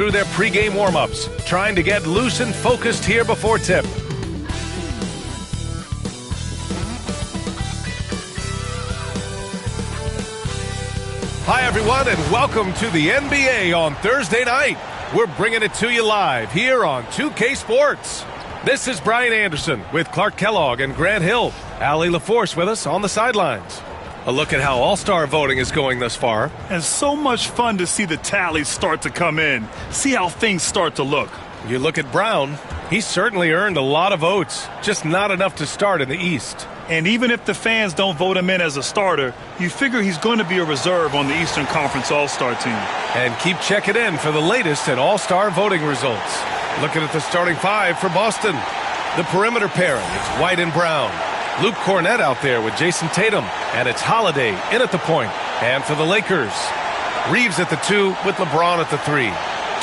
through their pregame warm-ups, trying to get loose and focused here before tip. Hi, everyone, and welcome to the NBA on Thursday night. We're bringing it to you live here on 2K Sports. This is Brian Anderson with Clark Kellogg and Grant Hill. Allie LaForce with us on the sidelines. A look at how All-Star voting is going thus far. And so much fun to see the tallies start to come in. See how things start to look. You look at Brown. He's certainly earned a lot of votes, just not enough to start in the East. And even if the fans don't vote him in as a starter, you figure he's going to be a reserve on the Eastern Conference All-Star team. And keep checking in for the latest at All-Star voting results. Looking at the starting five for Boston. The perimeter pairing, it's White and Brown. Luke Cornett out there with Jason Tatum. And it's Holiday in at the point. And for the Lakers, Reeves at the 2 with LeBron at the 3.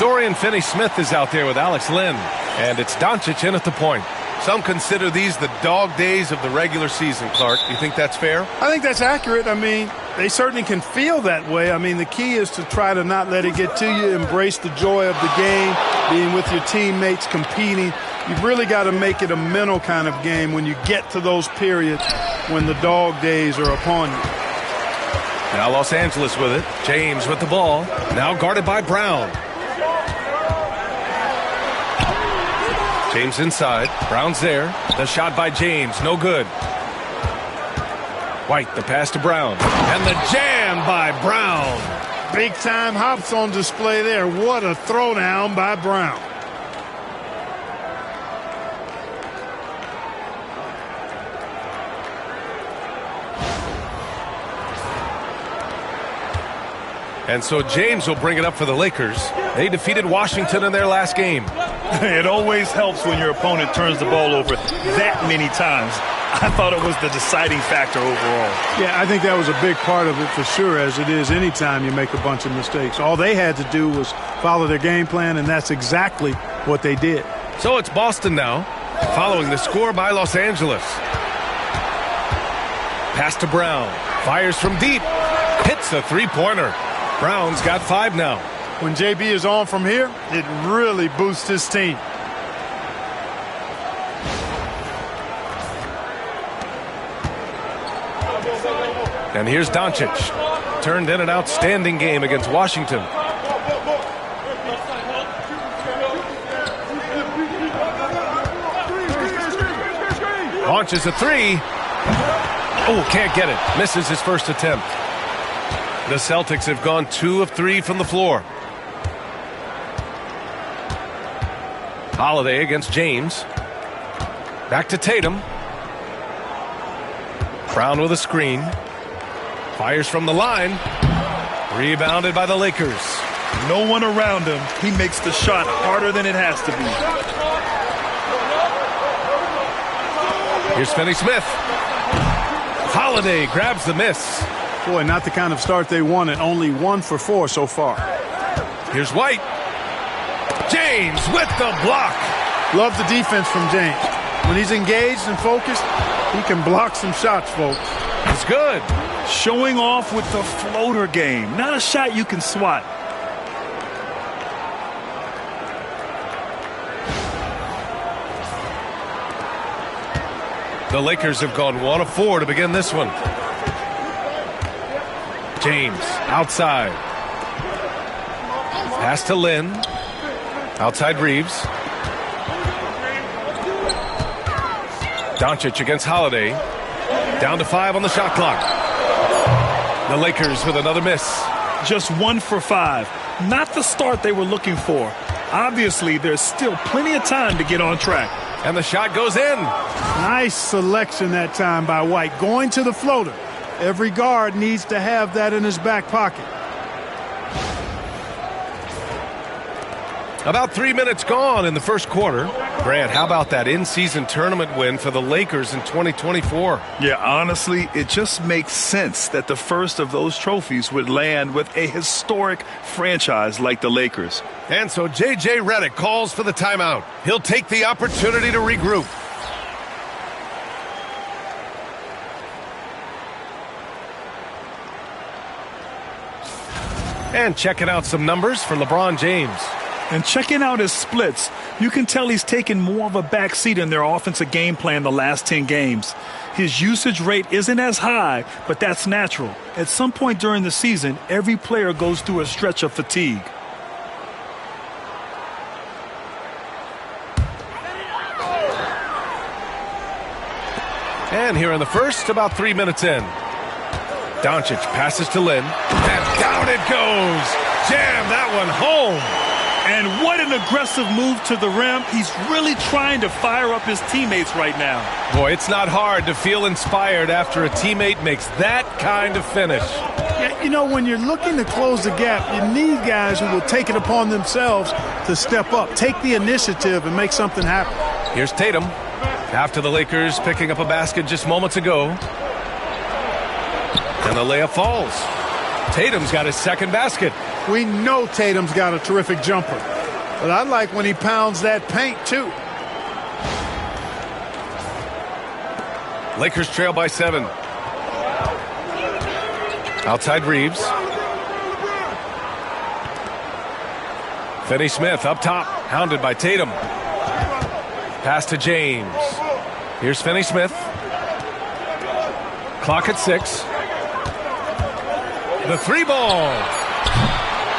Dorian Finney-Smith is out there with Alex Len. And it's Doncic in at the point. Some consider these the dog days of the regular season, Clark. You think that's fair? I think that's accurate. I mean, they certainly can feel that way. I mean, the key is to try to not let it get to you, embrace the joy of the game, being with your teammates, competing. You've really got to make it a mental kind of game when you get to those periods when the dog days are upon you. Now Los Angeles with it. James with the ball. Now guarded by Brown. James inside. Brown's there. The shot by James. No good. White, the pass to Brown. And the jam by Brown. Big-time hops on display there. What a throwdown by Brown. And so James will bring it up for the Lakers. They defeated Washington in their last game. It always helps when your opponent turns the ball over that many times. I thought it was the deciding factor overall. Yeah, I think that was a big part of it for sure, as it is anytime you make a bunch of mistakes. All they had to do was follow their game plan, and that's exactly what they did. So it's Boston now, following the score by Los Angeles. Pass to Brown. Fires from deep. Hits a three-pointer. Brown's got 5 now. When JB is on from here, it really boosts his team. And here's Doncic. Turned in an outstanding game against Washington. Launches a 3. Oh, can't get it. Misses his first attempt. The Celtics have gone 2 of 3 from the floor. Holiday against James. Back to Tatum. Brown with a screen. Fires from the line. Rebounded by the Lakers. No one around him. He makes the shot harder than it has to be. Here's Finney-Smith. Holiday grabs the miss. Boy, not the kind of start they wanted. Only 1 for 4 so far. Here's White. James with the block. Love the defense from James. When he's engaged and focused, he can block some shots, folks. It's good. Showing off with the floater game. Not a shot you can swat. The Lakers have gone 1 of 4 to begin this one. James outside. Pass to Lynn. Outside Reeves. Doncic against Holiday. Down to 5 on the shot clock. The Lakers with another miss. Just 1 for 5. Not the start they were looking for. Obviously, there's still plenty of time to get on track. And the shot goes in. Nice selection that time by White. Going to the floater. Every guard needs to have that in his back pocket. About 3 minutes gone in the first quarter. Grant, how about that in-season tournament win for the Lakers in 2024? Yeah, honestly, it just makes sense that the first of those trophies would land with a historic franchise like the Lakers. And so J.J. Redick calls for the timeout. He'll take the opportunity to regroup. And checking out some numbers for LeBron James. And checking out his splits, you can tell he's taken more of a back seat in their offensive game plan the last 10 games. His usage rate isn't as high, but that's natural. At some point during the season, every player goes through a stretch of fatigue. And here in the first, about 3 minutes in. Doncic passes to Lin, and down it goes. Jam that one home. And what an aggressive move to the rim. He's really trying to fire up his teammates right now. Boy, it's not hard to feel inspired after a teammate makes that kind of finish. Yeah, you know, when you're looking to close the gap, you need guys who will take it upon themselves to step up, take the initiative, and make something happen. Here's Tatum. After the Lakers picking up a basket just moments ago. And the layup falls. Tatum's got his second basket. We know Tatum's got a terrific jumper, but I like when he pounds that paint, too. Lakers trail by 7. Outside Reeves. Finney-Smith up top, hounded by Tatum. Pass to James. Here's Finney-Smith. Clock at 6. The 3-ball.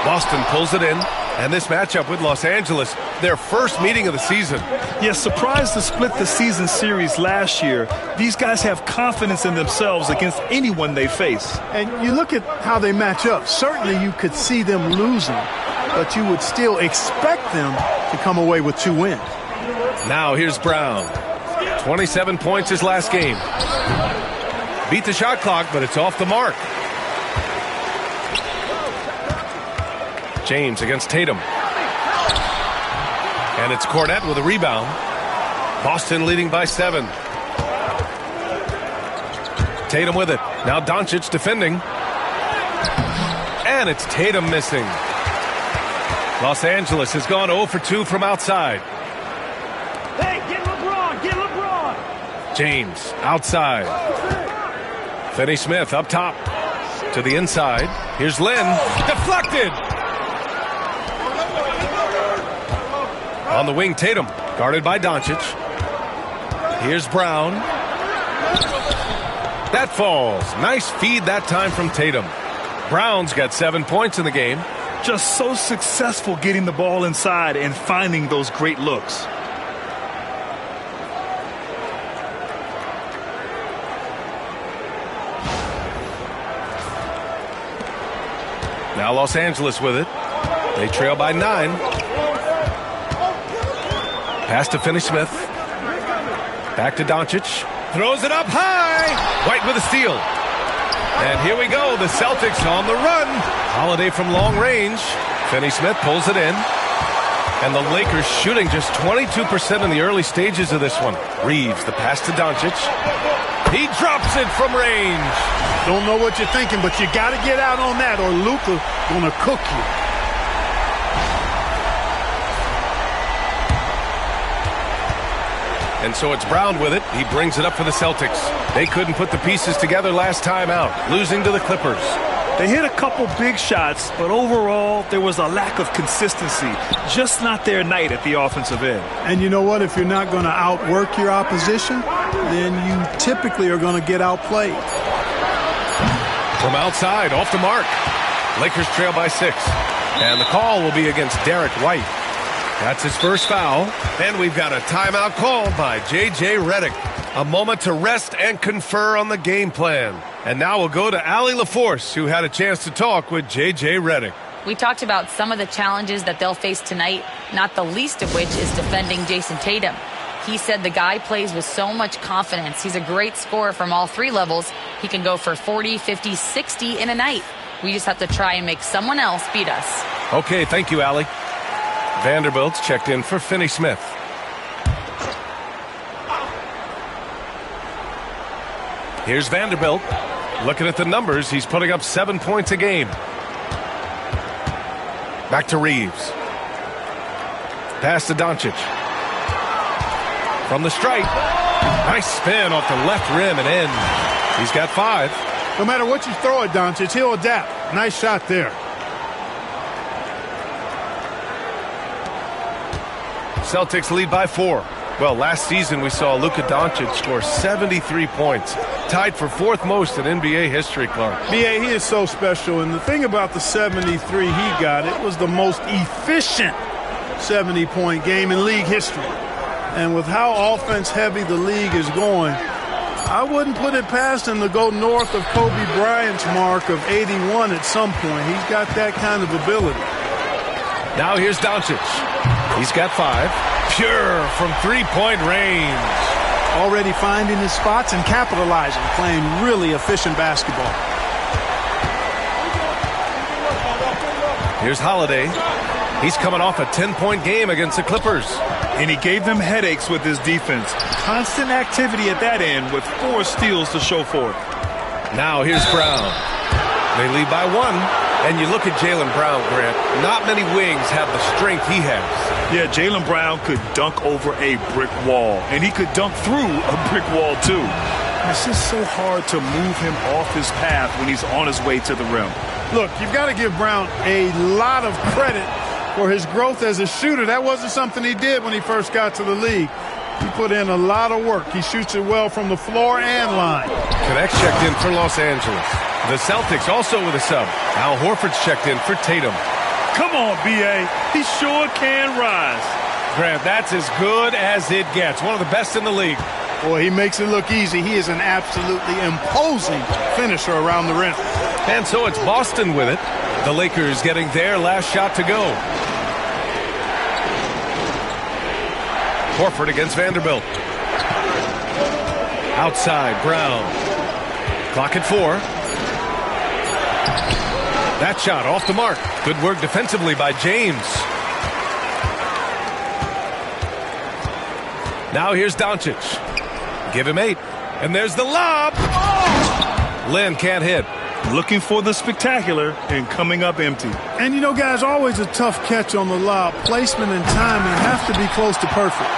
Boston pulls it in, and this matchup with Los Angeles, their first meeting of the season. Yes, surprised to split the season series last year. These guys have confidence in themselves against anyone they face. And you look at how they match up. Certainly you could see them losing, but you would still expect them to come away with 2 wins. Now here's Brown. 27 points his last game. Beat the shot clock, but it's off the mark. James against Tatum. And it's Cornette with a rebound. Boston leading by 7. Tatum with it. Now Doncic defending. And it's Tatum missing. Los Angeles has gone 0 for 2 from outside. Hey, get LeBron, get LeBron. James outside. Finney-Smith up top to the inside. Here's Lin. Deflected. On the wing, Tatum, guarded by Doncic. Here's Brown. That falls. Nice feed that time from Tatum. Brown's got 7 points in the game. Just so successful getting the ball inside and finding those great looks. Now Los Angeles with it. They trail by 9. Pass to Finney-Smith. Back to Doncic. Throws it up high. White with a steal. And here we go. The Celtics on the run. Holiday from long range. Finney-Smith pulls it in. And the Lakers shooting just 22% in the early stages of this one. Reeves, the pass to Doncic. He drops it from range. Don't know what you're thinking, but you got to get out on that or Luka going to cook you. And so it's Brown with it. He brings it up for the Celtics. They couldn't put the pieces together last time out, losing to the Clippers. They hit a couple big shots, but overall, there was a lack of consistency. Just not their night at the offensive end. And you know what? If you're not going to outwork your opposition, then you typically are going to get outplayed. From outside, off the mark. Lakers trail by 6. And the call will be against Derek White. That's his first foul. And we've got a timeout called by J.J. Redick. A moment to rest and confer on the game plan. And now we'll go to Allie LaForce, who had a chance to talk with J.J. Redick. We talked about some of the challenges that they'll face tonight, not the least of which is defending Jason Tatum. He said the guy plays with so much confidence. He's a great scorer from all 3 levels. He can go for 40, 50, 60 in a night. We just have to try and make someone else beat us. Okay, thank you, Allie. Vanderbilt's checked in for Finney-Smith. Here's Vanderbilt. Looking at the numbers, he's putting up 7 points a game. Back to Reeves. Pass to Doncic. From the stripe. Nice spin off the left rim and in. He's got 5. No matter what you throw at Doncic, he'll adapt. Nice shot there. Celtics lead by 4. Well, last season we saw Luka Doncic score 73 points, tied for 4th most in NBA history, Clark. B.A., he is so special, and the thing about the 73 he got, it was the most efficient 70-point game in league history. And with how offense-heavy the league is going, I wouldn't put it past him to go north of Kobe Bryant's mark of 81 at some point. He's got that kind of ability. Now here's Doncic. He's got 5. Pure from three-point range. Already finding his spots and capitalizing, playing really efficient basketball. Here's Holiday. He's coming off a 10-point game against the Clippers. And he gave them headaches with his defense. Constant activity at that end with 4 steals to show for it. Now here's Brown. They lead by 1. And you look at Jaylen Brown, Grant, not many wings have the strength he has. Yeah, Jaylen Brown could dunk over a brick wall, and he could dunk through a brick wall, too. It's just so hard to move him off his path when he's on his way to the rim. Look, you've got to give Brown a lot of credit for his growth as a shooter. That wasn't something he did when he first got to the league. He put in a lot of work. He shoots it well from the floor and line. Connects checked in for Los Angeles. The Celtics also with a sub. Al Horford's checked in for Tatum. Come on, B.A. He sure can rise. Grant, that's as good as it gets. One of the best in the league. Boy, he makes it look easy. He is an absolutely imposing finisher around the rim. And so it's Boston with it. The Lakers getting their last shot to go. Horford against Vanderbilt. Outside, Brown. Clock at 4. That shot off the mark. Good work defensively by James. Now here's Doncic. Give him 8. And there's the lob. Oh! Lynn can't hit. Looking for the spectacular and coming up empty. And, you know, guys, always a tough catch on the lob. Placement and timing have to be close to perfect.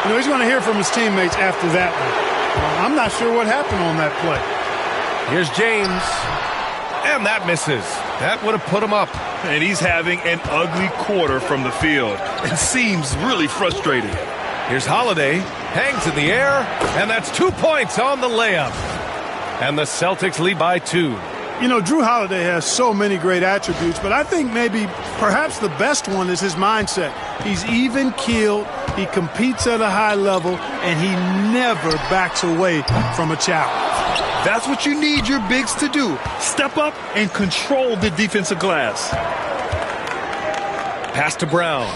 You know, he's going to hear from his teammates after that one. I'm not sure what happened on that play. Here's James. And that misses. That would have put him up. And he's having an ugly quarter from the field. It seems really frustrating. Here's Holiday. Hangs in the air. And that's 2 points on the layup. And the Celtics lead by 2. You know, Drew Holiday has so many great attributes, but I think maybe perhaps the best one is his mindset. He's even-keeled, he competes at a high level, and he never backs away from a challenge. That's what you need your bigs to do. Step up and control the defensive glass. Pass to Brown.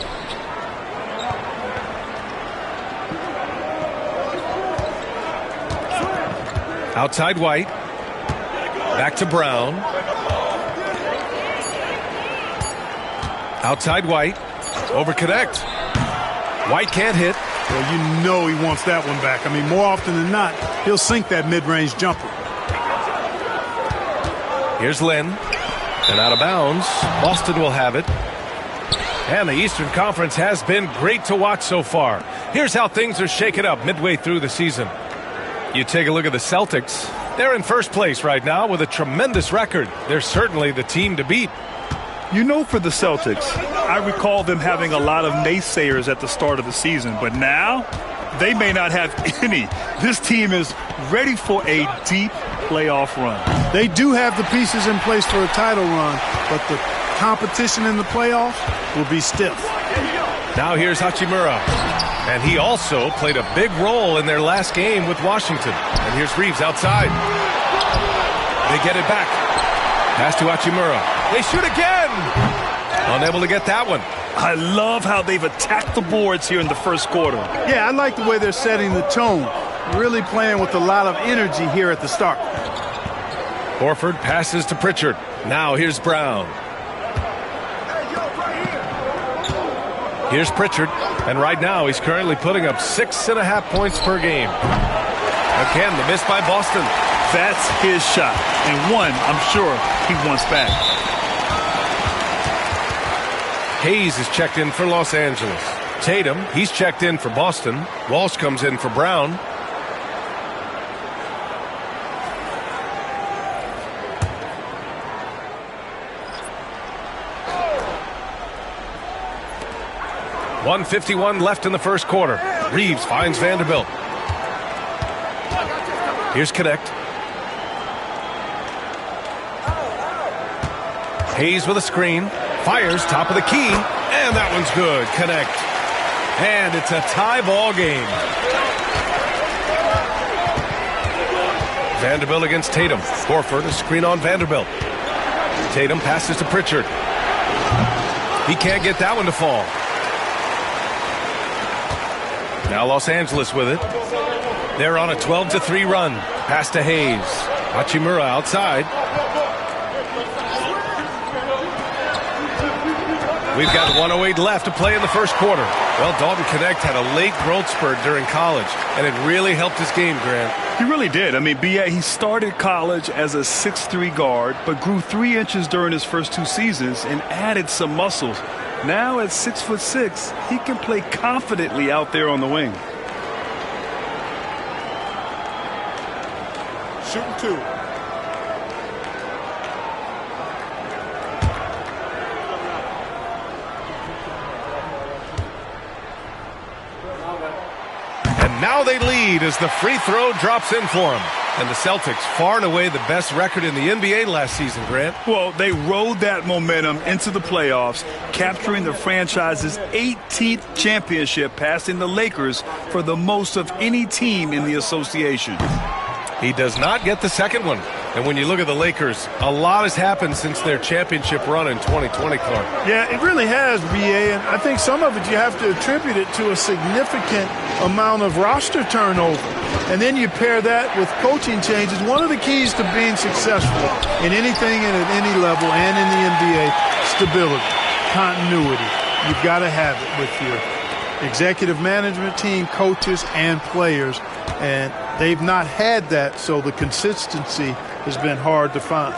Outside White. Back to Brown. Outside White. Over connect. White can't hit. Well, you know he wants that one back. I mean, more often than not, he'll sink that mid-range jumper. Here's Lynn. And out of bounds. Boston will have it. And the Eastern Conference has been great to watch so far. Here's how things are shaken up midway through the season. You take a look at the Celtics. They're in first place right now with a tremendous record. They're certainly the team to beat. You know, for the Celtics, I recall them having a lot of naysayers at the start of the season, but now they may not have any. This team is ready for a deep playoff run. They do have the pieces in place for a title run, but the competition in the playoffs will be stiff. Now here's Hachimura. And he also played a big role in their last game with Washington. And here's Reeves outside. They get it back. Pass to Hachimura. They shoot again. Unable to get that one. I love how they've attacked the boards here in the first quarter. Yeah, I like the way they're setting the tone. Really playing with a lot of energy here at the start. Horford passes to Pritchard. Now here's Brown. Here's Pritchard. And right now he's currently putting up 6.5 points per game. Again, the miss by Boston. That's his shot. And one, I'm sure, he wants back. Hayes is checked in for Los Angeles. Tatum, he's checked in for Boston. Walsh comes in for Brown. 1:51 left in the first quarter. Reeves finds Vanderbilt. Here's Connect. Hayes with a screen. Fires top of the key. And that one's good. Connect. And it's a tie ball game. Vanderbilt against Tatum. Horford, a screen on Vanderbilt. Tatum passes to Pritchard. He can't get that one to fall. Now Los Angeles with it. They're on a 12-3 run. Pass to Hayes. Hachimura outside. We've got 1:08 left to play in the first quarter. Well, Dalton Connect had a late growth spurt during college, and it really helped his game, Grant. He really did. I mean, B.A., he started college as a 6'3 guard, but grew 3 inches during his first 2 seasons and added some muscles. Now at 6'6", he can play confidently out there on the wing. Shooting 2. Now they lead as the free throw drops in for them. And the Celtics, far and away the best record in the NBA last season, Grant. Well, they rode that momentum into the playoffs, capturing the franchise's 18th championship, passing the Lakers for the most of any team in the association. He does not get the second one. And when you look at the Lakers, a lot has happened since their championship run in 2020, Clark. Yeah, it really has, B.A., and I think some of it you have to attribute it to a significant amount of roster turnover. And then you pair that with coaching changes. One of the keys to being successful in anything and at any level and in the NBA, stability, continuity. You've got to have it with your executive management team, coaches, and players. And they've not had that, so the consistency has been hard to find.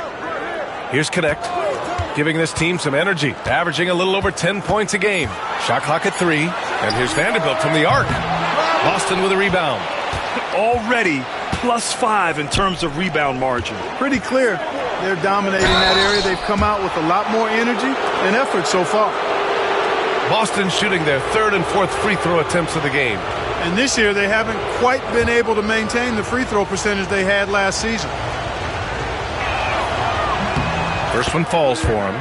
Here's Connect, giving this team some energy, averaging a little over 10 points a game. Shot clock at 3, and here's Vanderbilt from the arc. Boston with a rebound. Already +5 in terms of rebound margin. Pretty clear they're dominating that area. They've come out with a lot more energy and effort so far. Boston shooting their 3rd and 4th free throw attempts of the game. And this year they haven't quite been able to maintain the free throw percentage they had last season. First one falls for him.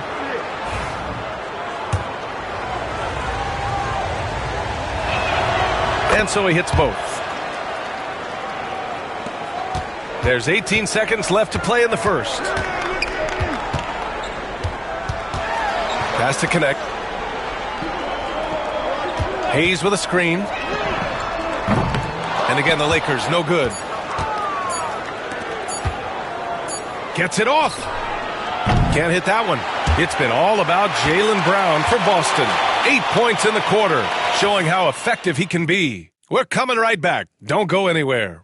And so he hits both. There's 18 seconds left to play in the first. Pass to Connect. Hayes with a screen. And again, the Lakers, no good. Gets it off. Can't hit that one. It's been all about Jaylen Brown for Boston. 8 points in the quarter, showing how effective he can be. We're coming right back. Don't go anywhere.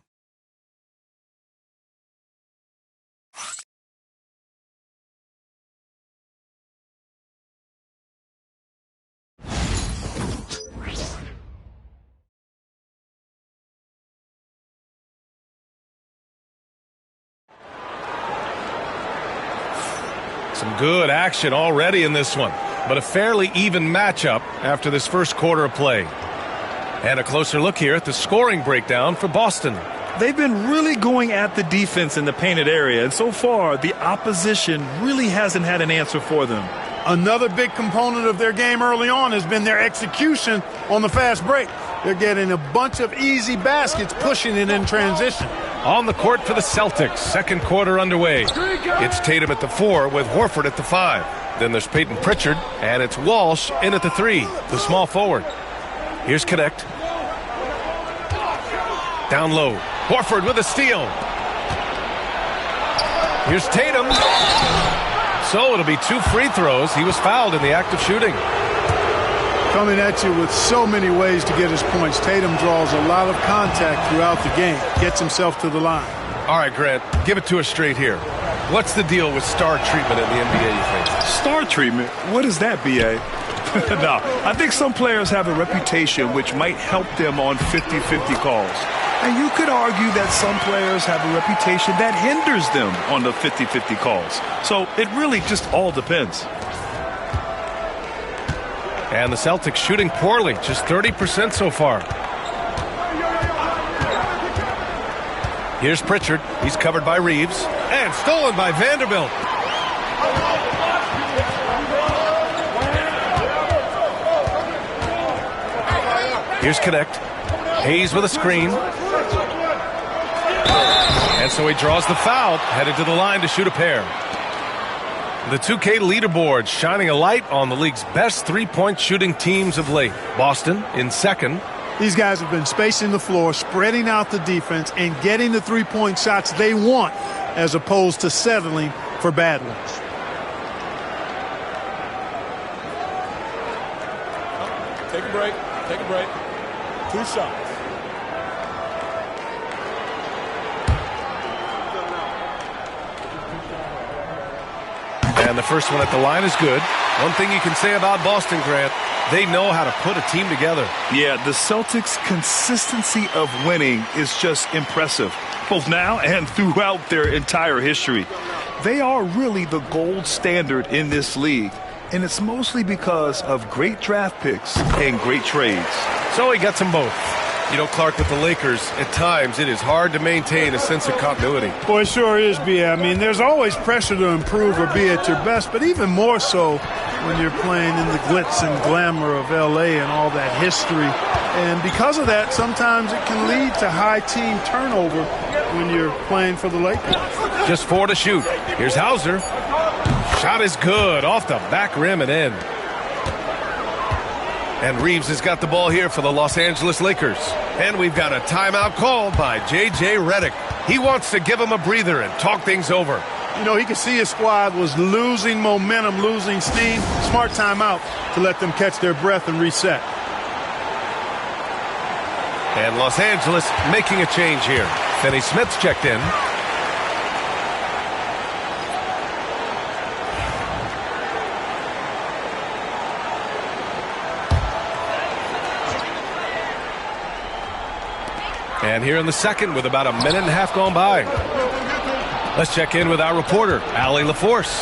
Some good action already in this one, but a fairly even matchup after this first quarter of play. And a closer look here at the scoring breakdown for Boston. They've been really going at the defense in the painted area, and so far the opposition really hasn't had an answer for them. Another big component of their game early on has been their execution on the fast break. They're getting a bunch of easy baskets, pushing it in transition. On the court for the Celtics, second quarter underway. It's Tatum at the 4 with Horford at the 5. Then there's Peyton Pritchard, and it's Walsh in at the 3, the small forward. Here's Connect. Down low. Horford with a steal. Here's Tatum. So it'll be 2 free throws. He was fouled in the act of shooting. Coming at you with so many ways to get his points. Tatum draws a lot of contact throughout the game. Gets himself to the line. All right, Grant, give it to us straight here. What's the deal with star treatment in the NBA, you think? Star treatment? What is that, B.A.? No, I think some players have a reputation which might help them on 50-50 calls. And you could argue that some players have a reputation that hinders them on the 50-50 calls. So it really just all depends. And the Celtics shooting poorly, just 30% so far. Here's Pritchard. He's covered by Reeves. And stolen by Vanderbilt. Here's Connect. Hayes with a screen. And so he draws the foul, headed to the line to shoot a pair. The 2K leaderboard shining a light on the league's best three-point shooting teams of late. Boston in second. These guys have been spacing the floor, spreading out the defense, and getting the three-point shots they want as opposed to settling for bad ones. Take a break. Take a break. 2 shots. And the first one at the line is good. One thing you can say about Boston, Grant, they know how to put a team together. Yeah, the Celtics' consistency of winning is just impressive, both now and throughout their entire history. They are really the gold standard in this league, and it's mostly because of great draft picks and great trades. So he gets them both. You know, Clark, with the Lakers, at times it is hard to maintain a sense of continuity. Boy, it sure is, B.A. I mean, there's always pressure to improve or be at your best, but even more so when you're playing in the glitz and glamour of L.A. and all that history. And because of that, sometimes it can lead to high team turnover when you're playing for the Lakers. Just 4 to shoot. Here's Hauser. Shot is good, off the back rim and in. And Reeves has got the ball here for the Los Angeles Lakers. And we've got a timeout called by J.J. Redick. He wants to give him a breather and talk things over. You know, he could see his squad was losing momentum, losing steam. Smart timeout to let them catch their breath and reset. And Los Angeles making a change here. Finney Smith's checked in. And here in the second with about a minute and a half gone by. Let's check in with our reporter, Allie LaForce.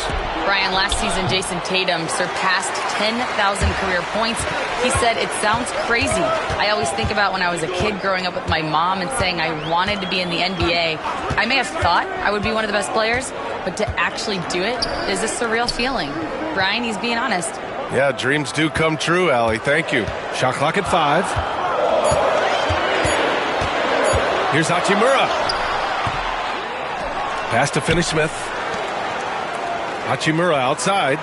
Brian, last season, Jason Tatum surpassed 10,000 career points. He said, it sounds crazy. I always think about when I was a kid growing up with my mom and saying I wanted to be in the NBA. I may have thought I would be one of the best players, but to actually do it is a surreal feeling. Brian, he's being honest. Yeah, dreams do come true, Allie. Thank you. Shot clock at 5. Here's Hachimura. Pass to Finney Smith. Hachimura outside.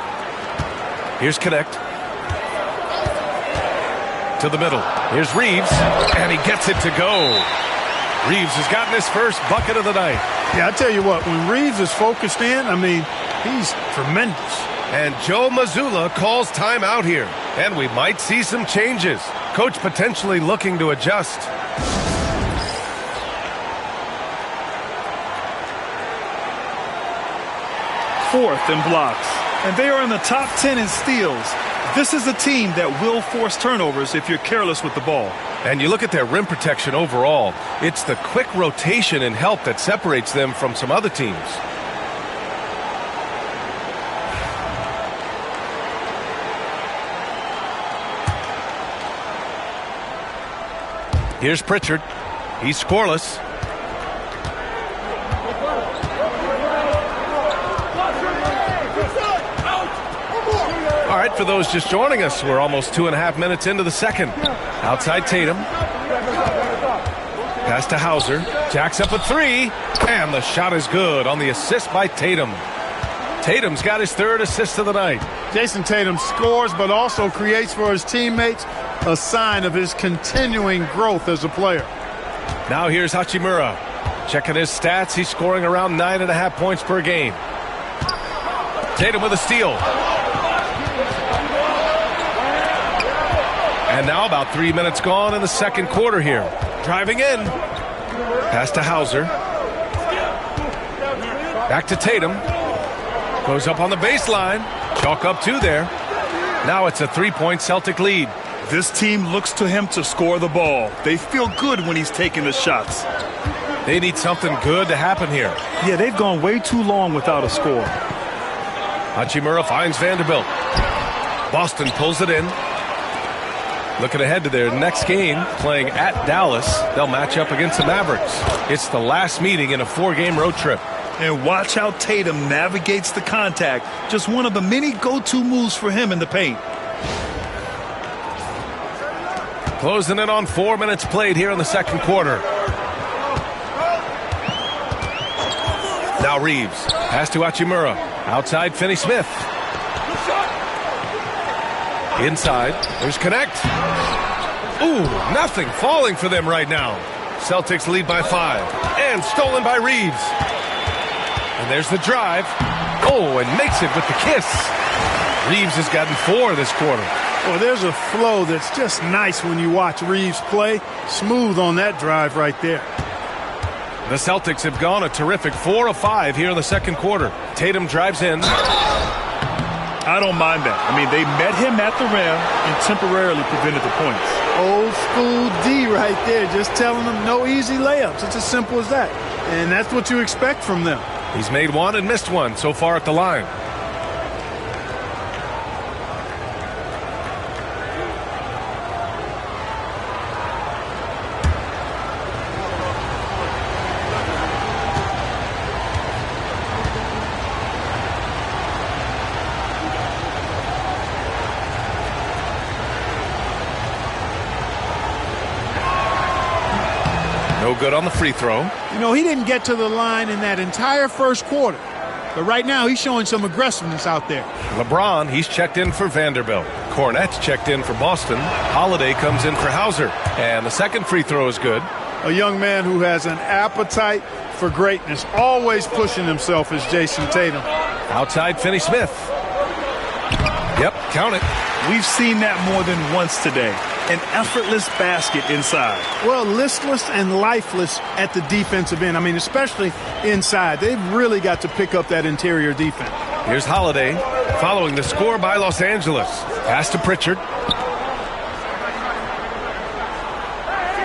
Here's Connect. To the middle. Here's Reeves. And he gets it to go. Reeves has gotten his first bucket of the night. Yeah, I tell you what, when Reeves is focused in, I mean, he's tremendous. And Joe Mazzulla calls timeout here. And we might see some changes. Coach potentially looking to adjust. Fourth in blocks, and they are in the top 10 in steals. This is a team that will force turnovers if you're careless with the ball. And you look at their rim protection overall, it's the quick rotation and help that separates them from some other teams. Here's Pritchard. He's scoreless. All right, for those just joining us, we're almost 2.5 minutes into the second. Outside Tatum. Pass to Hauser. Jacks up a 3. And the shot is good on the assist by Tatum. Tatum's got his 3rd assist of the night. Jason Tatum scores but also creates for his teammates, a sign of his continuing growth as a player. Now here's Hachimura. Checking his stats, he's scoring around 9.5 points per game. Tatum with a steal. And now about 3 minutes gone in the second quarter here. Driving in. Pass to Hauser. Back to Tatum. Goes up on the baseline. Chalk up 2 there. Now it's a 3-point Celtic lead. This team looks to him to score the ball. They feel good when he's taking the shots. They need something good to happen here. Yeah, they've gone way too long without a score. Hachimura finds Vanderbilt. Boston pulls it in. Looking ahead to their next game, playing at Dallas, they'll match up against the Mavericks. It's the last meeting in a 4-game road trip. And watch how Tatum navigates the contact. Just one of the many go-to moves for him in the paint. Closing in on 4 minutes played here in the second quarter. Now Reeves. Pass to Hachimura. Outside Finney-Smith. Inside. There's Connect. Ooh, nothing falling for them right now. Celtics lead by 5. And stolen by Reeves. And there's the drive. Oh, and makes it with the kiss. Reeves has gotten 4 this quarter. Well, there's a flow that's just nice when you watch Reeves play. Smooth on that drive right there. The Celtics have gone a terrific 4 of 5 here in the second quarter. Tatum drives in. I don't mind that. I mean, they met him at the rim and temporarily prevented the points. Old school D right there, just telling them no easy layups. It's as simple as that. And that's what you expect from them. He's made 1 and missed 1 so far at the line. No good on the free throw. You know, he didn't get to the line in that entire first quarter. But right now, he's showing some aggressiveness out there. LeBron, he's checked in for Vanderbilt. Cornette's checked in for Boston. Holiday comes in for Hauser. And the second free throw is good. A young man who has an appetite for greatness, always pushing himself, is Jason Tatum. Outside Finney-Smith. Yep, count it. We've seen that more than once today. An effortless basket inside. Well, listless and lifeless at the defensive end. I mean, especially inside. They've really got to pick up that interior defense. Here's Holiday following the score by Los Angeles. Pass to Pritchard.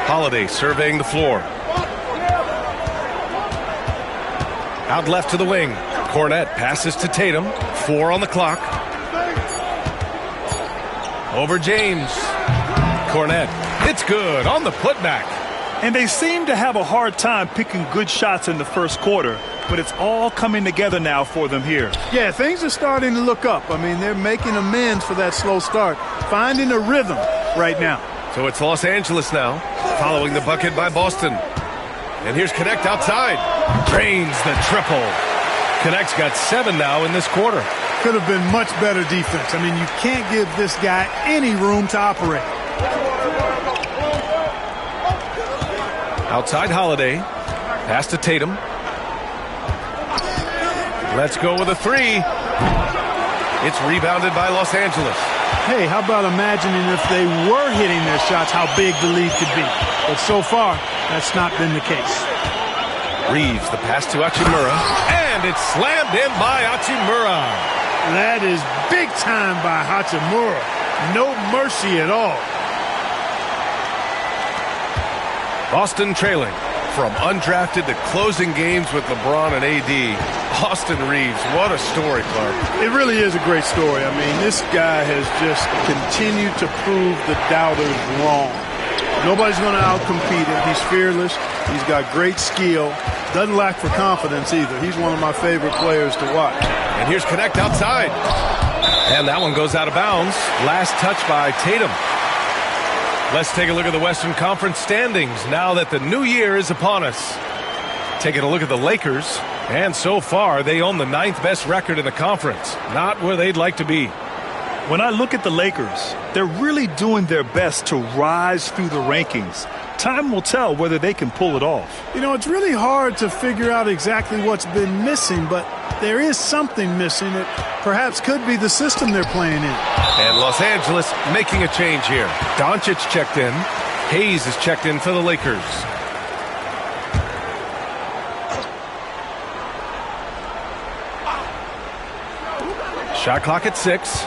Holiday surveying the floor. Out left to the wing. Cornette passes to Tatum. 4 on the clock. Over James. Cornette. It's good on the putback. And they seem to have a hard time picking good shots in the first quarter, but it's all coming together now for them here. Yeah, things are starting to look up. I mean, they're making amends for that slow start, finding a rhythm right now. So it's Los Angeles now, following the bucket by Boston. And here's Connect outside. Drains the triple. Connect's got 7 now in this quarter. Could have been much better defense. I mean, you can't give this guy any room to operate. Outside Holiday. Pass to Tatum. Let's go with a 3. It's rebounded by Los Angeles. Hey, how about imagining if they were hitting their shots, how big the lead could be. But so far, that's not been the case. Reeves, the pass to Hachimura. And it's slammed in by Hachimura. That is big time by Hachimura. No mercy at all. Boston trailing from undrafted to closing games with LeBron and AD. Austin Reeves, what a story, Clark. It really is a great story. I mean, this guy has just continued to prove the doubters wrong. Nobody's going to outcompete him. He's fearless. He's got great skill. Doesn't lack for confidence either. He's one of my favorite players to watch. And here's Connect outside. And that one goes out of bounds. Last touch by Tatum. Let's take a look at the Western Conference standings now that the new year is upon us. Taking a look at the Lakers, and so far they own the 9th best record in the conference. Not where they'd like to be. When I look at the Lakers, they're really doing their best to rise through the rankings. Time will tell whether they can pull it off. You know, it's really hard to figure out exactly what's been missing, but there is something missing that perhaps could be the system they're playing in. And Los Angeles making a change here. Doncic checked in. Hayes is checked in for the Lakers. Shot clock at 6.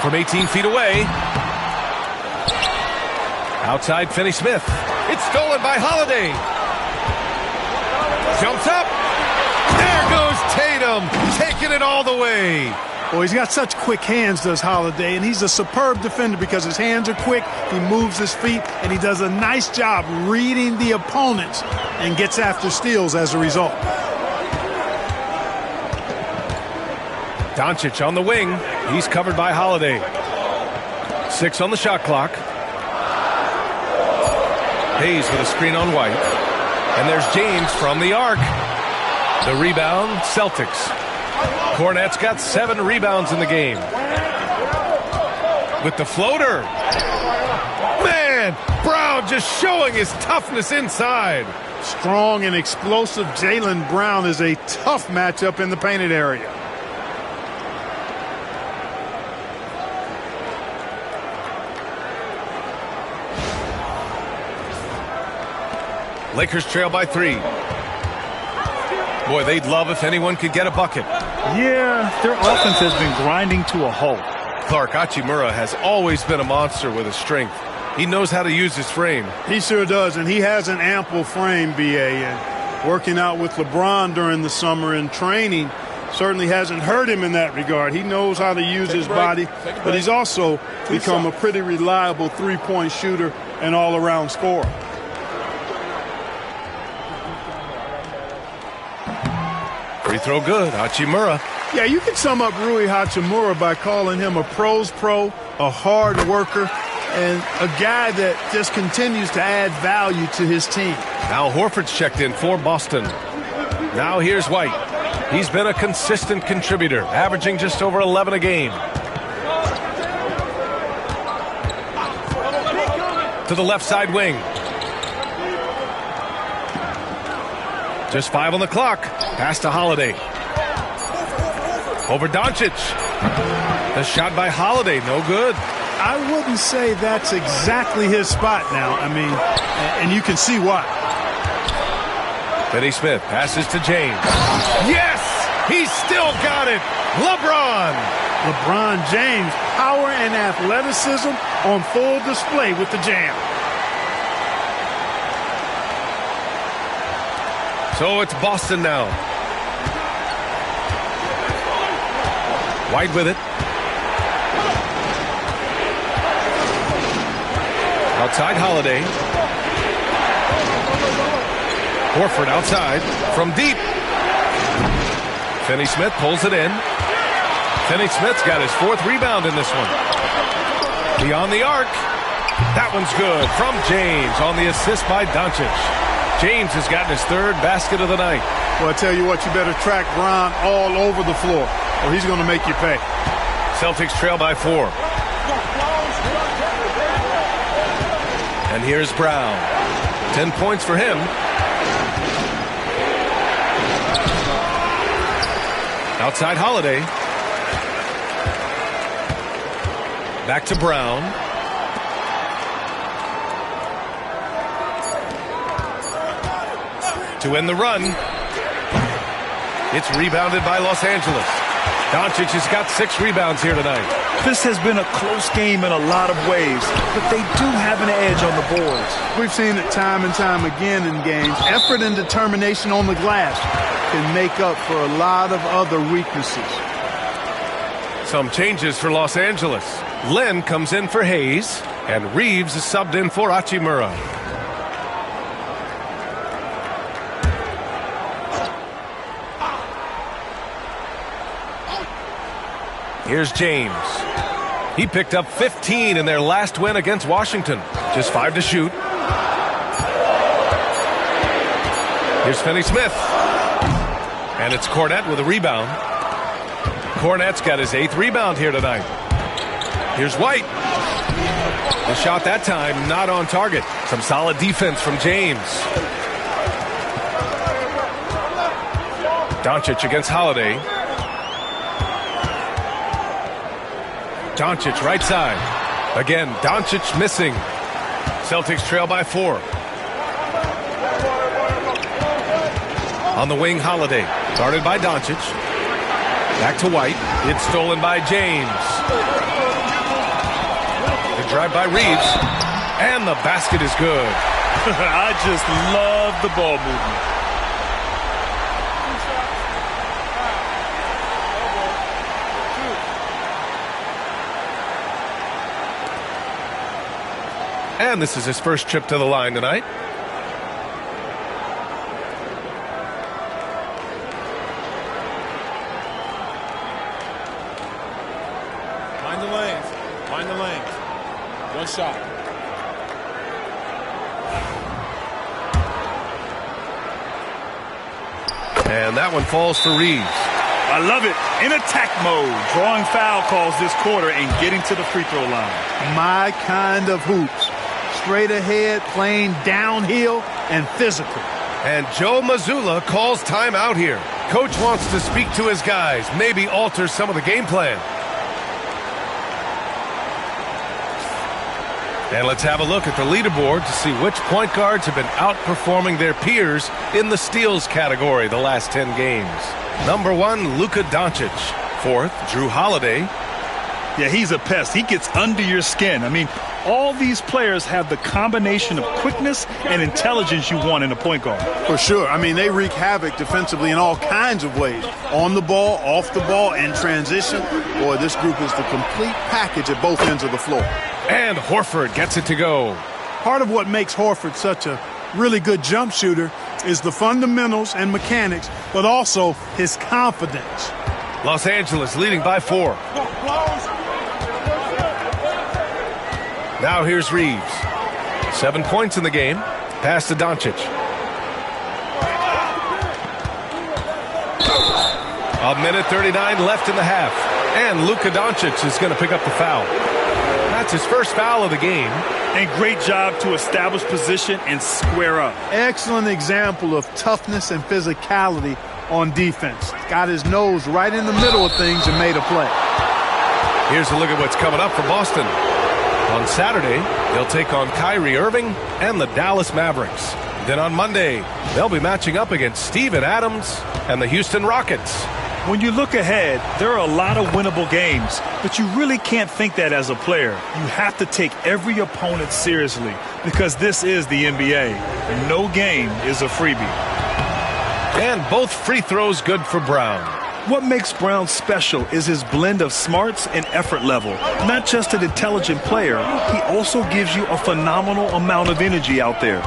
From 18 feet away. Outside Finney-Smith. It's stolen by Holiday. Jumps up. There goes Tatum, taking it all the way. Well, he's got such quick hands, does Holiday, and he's a superb defender because his hands are quick, he moves his feet, and he does a nice job reading the opponents and gets after steals as a result. Doncic on the wing. He's covered by Holiday. 6 on the shot clock. Hayes with a screen on White. And there's James from the arc. The rebound, Celtics. Cornet's got 7 rebounds in the game. With the floater. Man, Brown just showing his toughness inside. Strong and explosive Jaylen Brown is a tough matchup in the painted area. Lakers trail by 3. Boy, they'd love if anyone could get a bucket. Yeah, their offense has been grinding to a halt. Clark Hachimura has always been a monster with his strength. He knows how to use his frame. He sure does, and he has an ample frame, BA. And working out with LeBron during the summer and training certainly hasn't hurt him in that regard. He knows how to use his body, but he's also become a pretty reliable three-point shooter and all-around scorer. Free throw good, Hachimura. Yeah, you can sum up Rui Hachimura by calling him a pro's pro, a hard worker, and a guy that just continues to add value to his team. Al Horford's checked in for Boston. Now here's White. He's been a consistent contributor, averaging just over 11 a game. To the left side wing. Just 5 on the clock. Pass to Holiday. Over Doncic. The shot by Holiday, no good. I wouldn't say that's exactly his spot now. I mean, and you can see why. Finney Smith passes to James. Yes! He's still got it! LeBron! LeBron James, power and athleticism on full display with the jam. So it's Boston now. White with it. Outside Holiday. Horford outside from deep. Finney Smith pulls it in. Finney Smith's got his 4th rebound in this one. Beyond the arc. That one's good from James on the assist by Doncic. James has gotten his 3rd basket of the night. Well, I tell you what, you better track Brown all over the floor, or he's going to make you pay. Celtics trail by 4. And here's Brown. 10 points for him. Outside Holiday. Back to Brown. To end the run. It's rebounded by Los Angeles. Doncic has got 6 rebounds here tonight. This has been a close game in a lot of ways, but they do have an edge on the boards. We've seen it time and time again in games. Effort and determination on the glass can make up for a lot of other weaknesses. Some changes for Los Angeles. Len comes in for Hayes, and Reeves is subbed in for Hachimura. Here's James. He picked up 15 in their last win against Washington. Just 5 to shoot. Here's Finney Smith. And it's Cornet with a rebound. Cornet's got his 8th rebound here tonight. Here's White. The shot that time not on target. Some solid defense from James. Doncic against Holiday. Doncic right side. Again, Doncic missing. Celtics trail by 4. On the wing, Holiday. Guarded by Doncic. Back to White. It's stolen by James. The drive by Reeves. And the basket is good. I just love the ball movement. And this is his first trip to the line tonight. Find the lanes. Find the lanes. One shot. And that one falls for Reeves. I love it. In attack mode, drawing foul calls this quarter and getting to the free throw line. My kind of hoops. Straight ahead, playing downhill, and physical. And Joe Mazzulla calls timeout here. Coach wants to speak to his guys, maybe alter some of the game plan. And let's have a look at the leaderboard to see which point guards have been outperforming their peers in the steals category the last 10 games. Number 1, Luka Doncic. 4th, Drew Holiday. Yeah, he's a pest. He gets under your skin. I mean, all these players have the combination of quickness and intelligence you want in a point guard. For sure. I mean, they wreak havoc defensively in all kinds of ways. On the ball, off the ball, and transition. Boy, this group is the complete package at both ends of the floor. And Horford gets it to go. Part of what makes Horford such a really good jump shooter is the fundamentals and mechanics, but also his confidence. Los Angeles leading by 4. Now here's Reeves. 7 points in the game. Pass to Doncic. A minute 39 left in the half. And Luka Doncic is going to pick up the foul. That's his first foul of the game. And great job to establish position and square up. Excellent example of toughness and physicality on defense. Got his nose right in the middle of things and made a play. Here's a look at what's coming up for Boston. On Saturday, they'll take on Kyrie Irving and the Dallas Mavericks. Then on Monday, they'll be matching up against Steven Adams and the Houston Rockets. When you look ahead, there are a lot of winnable games, but you really can't think that as a player. You have to take every opponent seriously because this is the NBA. And no game is a freebie. And both free throws good for Brown. What makes Brown special is his blend of smarts and effort level. Not just an intelligent player, he also gives you a phenomenal amount of energy out there.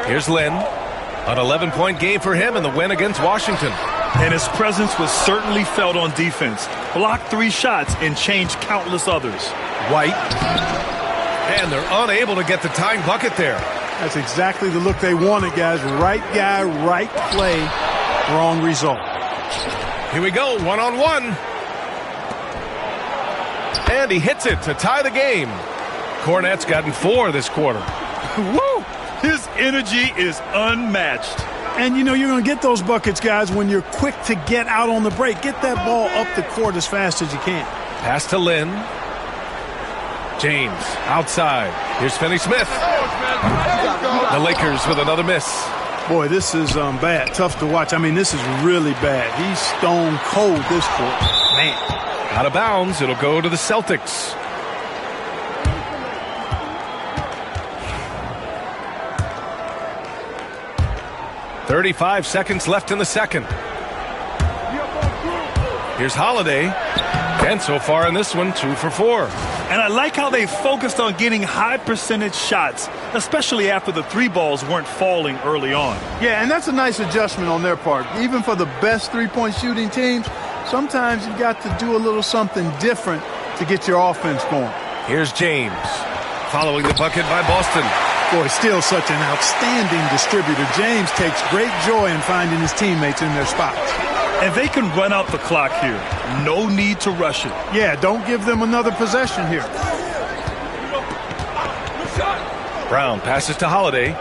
Here's Lynn. An 11-point game for him in the win against Washington. And his presence was certainly felt on defense. Blocked 3 shots and changed countless others. White. And they're unable to get the tying bucket there. That's exactly the look they wanted, guys. Right guy, right play, wrong result. Here we go, one-on-one. And he hits it to tie the game. Cornette's gotten 4 this quarter. Woo! His energy is unmatched. And, you know, you're going to get those buckets, guys, when you're quick to get out on the break. Get that ball up the court as fast as you can. Pass to Lynn. James outside. Here's Finney-Smith. The Lakers with another miss. Boy, this is bad. Tough to watch. I mean, this is really bad. He's stone cold this quarter. Man. Out of bounds. It'll go to the Celtics. .35 seconds left in the second. Here's Holiday. And so far in this one, 2 for 4. And I like how they focused on getting high percentage shots, especially after the 3 balls weren't falling early on. Yeah, and that's a nice adjustment on their part. Even for the best three-point shooting teams, sometimes you got to do a little something different to get your offense going. Here's James. Following the bucket by Boston. Boy, still such an outstanding distributor. James takes great joy in finding his teammates in their spots. And they can run out the clock here. No need to rush it. Yeah, don't give them another possession here. Brown passes to Holiday.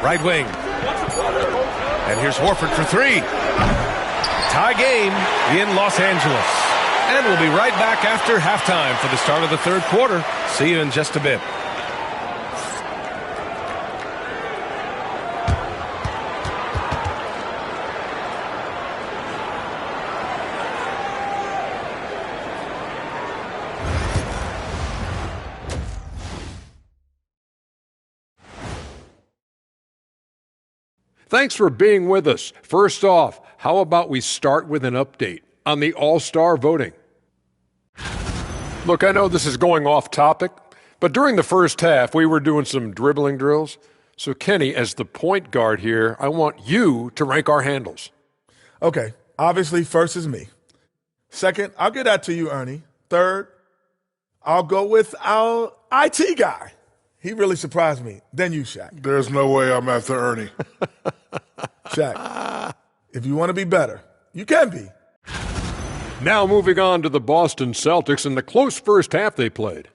Right wing. And here's Horford for 3. Tie game in Los Angeles. And we'll be right back after halftime for the start of the third quarter. See you in just a bit. Thanks for being with us. First off, how about we start with an update on the All-Star voting? Look, I know this is going off topic, But during the first half, we were doing some dribbling drills. So, Kenny, as the point guard here, I want you to rank our handles. Okay, obviously first is me. Second, I'll get that to you, Ernie. Third, I'll go with our IT guy. He really surprised me. Then you, Shaq. There's no way I'm after Ernie. Shaq, if you want to be better, you can be. Now moving on to the Boston Celtics and the close first half they played.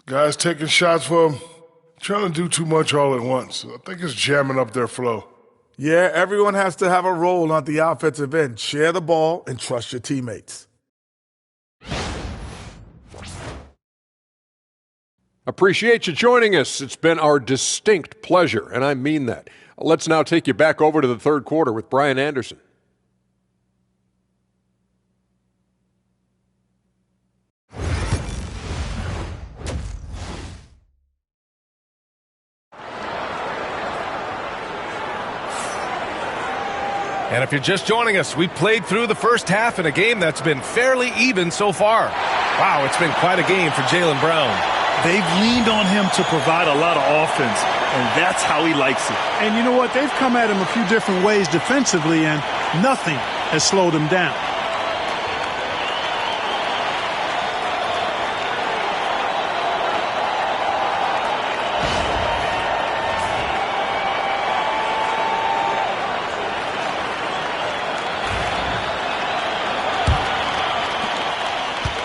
Guys taking shots for them, trying to do too much all at once. I think it's jamming up their flow. Yeah, everyone has to have a role on the offensive end. Share the ball and trust your teammates. Appreciate you joining us. It's been our distinct pleasure, and I mean that. Let's now take you back over to the third quarter with Brian Anderson. And if you're just joining us, we played through the first half in a game that's been fairly even so far. Wow, it's been quite a game for Jaylen Brown. They've leaned on him to provide a lot of offense, and that's how he likes it. And you know what? They've come at him a few different ways defensively, and nothing has slowed him down.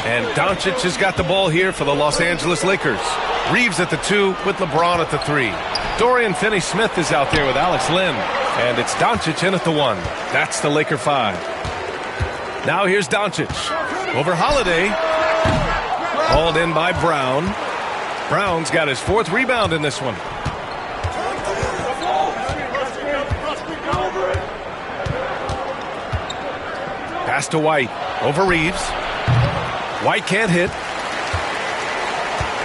And Doncic has got the ball here for the Los Angeles Lakers. Reeves at the 2 with LeBron at the 3. Dorian Finney-Smith is out there with Alex Len. And it's Doncic in at the 1. That's the Laker 5. Now here's Doncic. Over Holiday. Hauled in by Brown. Brown's got his 4th rebound in this one. Pass to White. Over Reeves. White can't hit.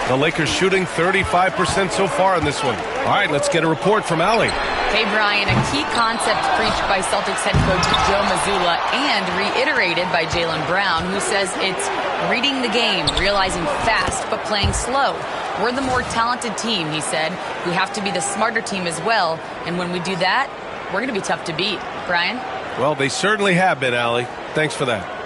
The Lakers shooting 35% so far in this one. All right, let's get a report from Allie. Hey, Brian, a key concept preached by Celtics head coach Joe Mazzulla and reiterated by Jaylen Brown, who says it's reading the game, realizing fast but playing slow. We're the more talented team, he said. We have to be the smarter team as well, and when we do that, we're going to be tough to beat. Brian? Well, they certainly have been, Allie. Thanks for that.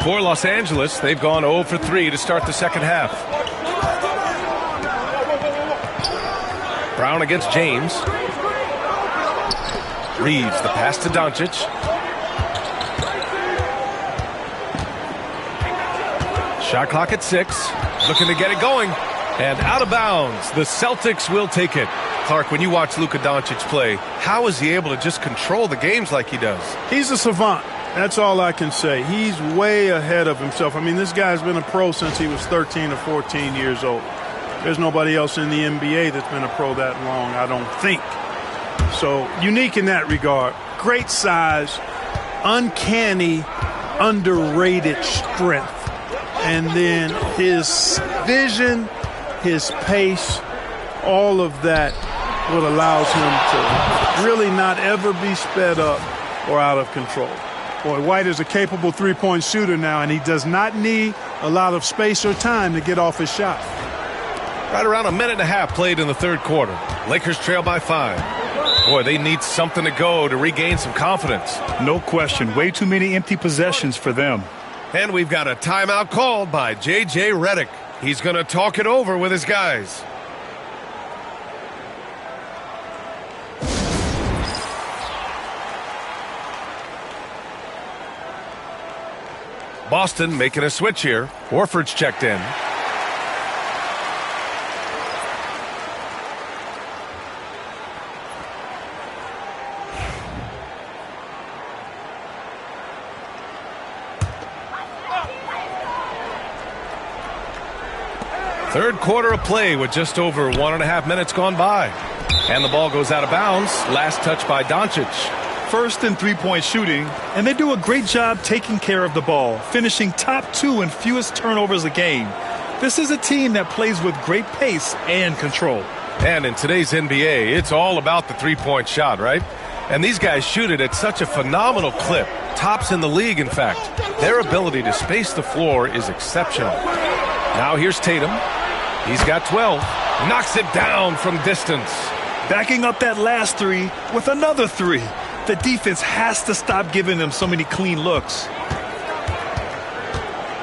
For Los Angeles, they've gone 0 for 3 to start the second half. Brown against James. Reeves, the pass to Doncic. Shot clock at 6. Looking to get it going. And out of bounds. The Celtics will take it. Clark, when you watch Luka Doncic play, how is he able to just control the games like he does? He's a savant. That's all I can say. He's way ahead of himself. I mean, this guy's been a pro since he was 13 or 14 years old. There's nobody else in the NBA that's been a pro that long, I don't think. So, unique in that regard. Great size, uncanny, underrated strength. And then his vision, his pace, all of that what allows him to really not ever be sped up or out of control. Boy, White is a capable three-point shooter now, and he does not need a lot of space or time to get off his shot. Right around a minute and a half played in the third quarter. Lakers trail by 5. Boy, they need something to go to regain some confidence. No question. Way too many empty possessions for them. And we've got a timeout called by J.J. Redick. He's going to talk it over with his guys. Boston making a switch here. Horford's checked in. Third quarter of play with just over 1.5 minutes gone by. And the ball goes out of bounds. Last touch by Doncic. First in three-point shooting, and they do a great job taking care of the ball, finishing top 2 in fewest turnovers a game. This is a team that plays with great pace and control. And in today's NBA, it's all about the three-point shot, right? And these guys shoot it at such a phenomenal clip. Tops in the league, in fact. Their ability to space the floor is exceptional. Now here's Tatum. He's got 12. Knocks it down from distance. Backing up that last three with another three. The defense has to stop giving them so many clean looks.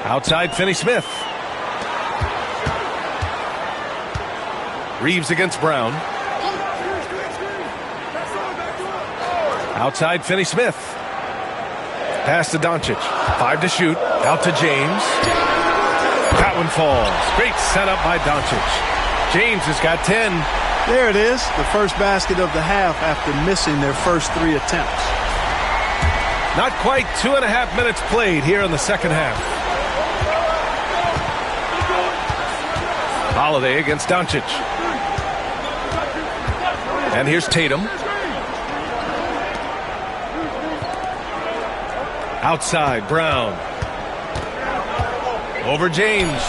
Outside Finney-Smith. Reeves against Brown. Outside Finney-Smith. Pass to Doncic. 5 to shoot. Out to James. That one falls. Great setup by Doncic. James has got 10. There it is, the first basket of the half after missing their first 3 attempts. Not quite 2.5 minutes played here in the second half. Holiday against Doncic. And here's Tatum. Outside, Brown. Over James.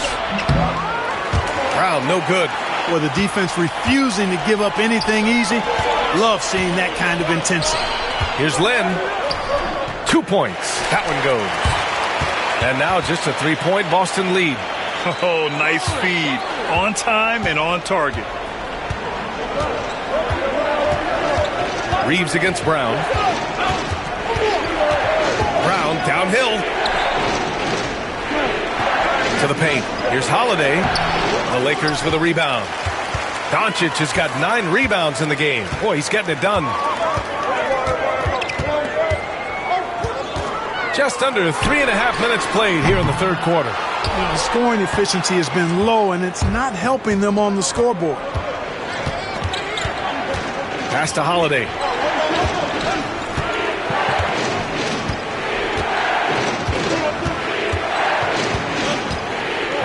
Brown, no good. Well, the defense refusing to give up anything easy. Love seeing that kind of intensity. Here's Lynn. 2 points. That one goes. And now just a 3-point Boston lead. Oh, nice feed. On time and on target. Reeves against Brown. Brown downhill. To the paint. Here's Holiday. The Lakers with a rebound. Doncic has got 9 rebounds in the game. Boy, he's getting it done. Just under 3.5 minutes played here in the third quarter. You know, the scoring efficiency has been low, and it's not helping them on the scoreboard. Pass to Holiday.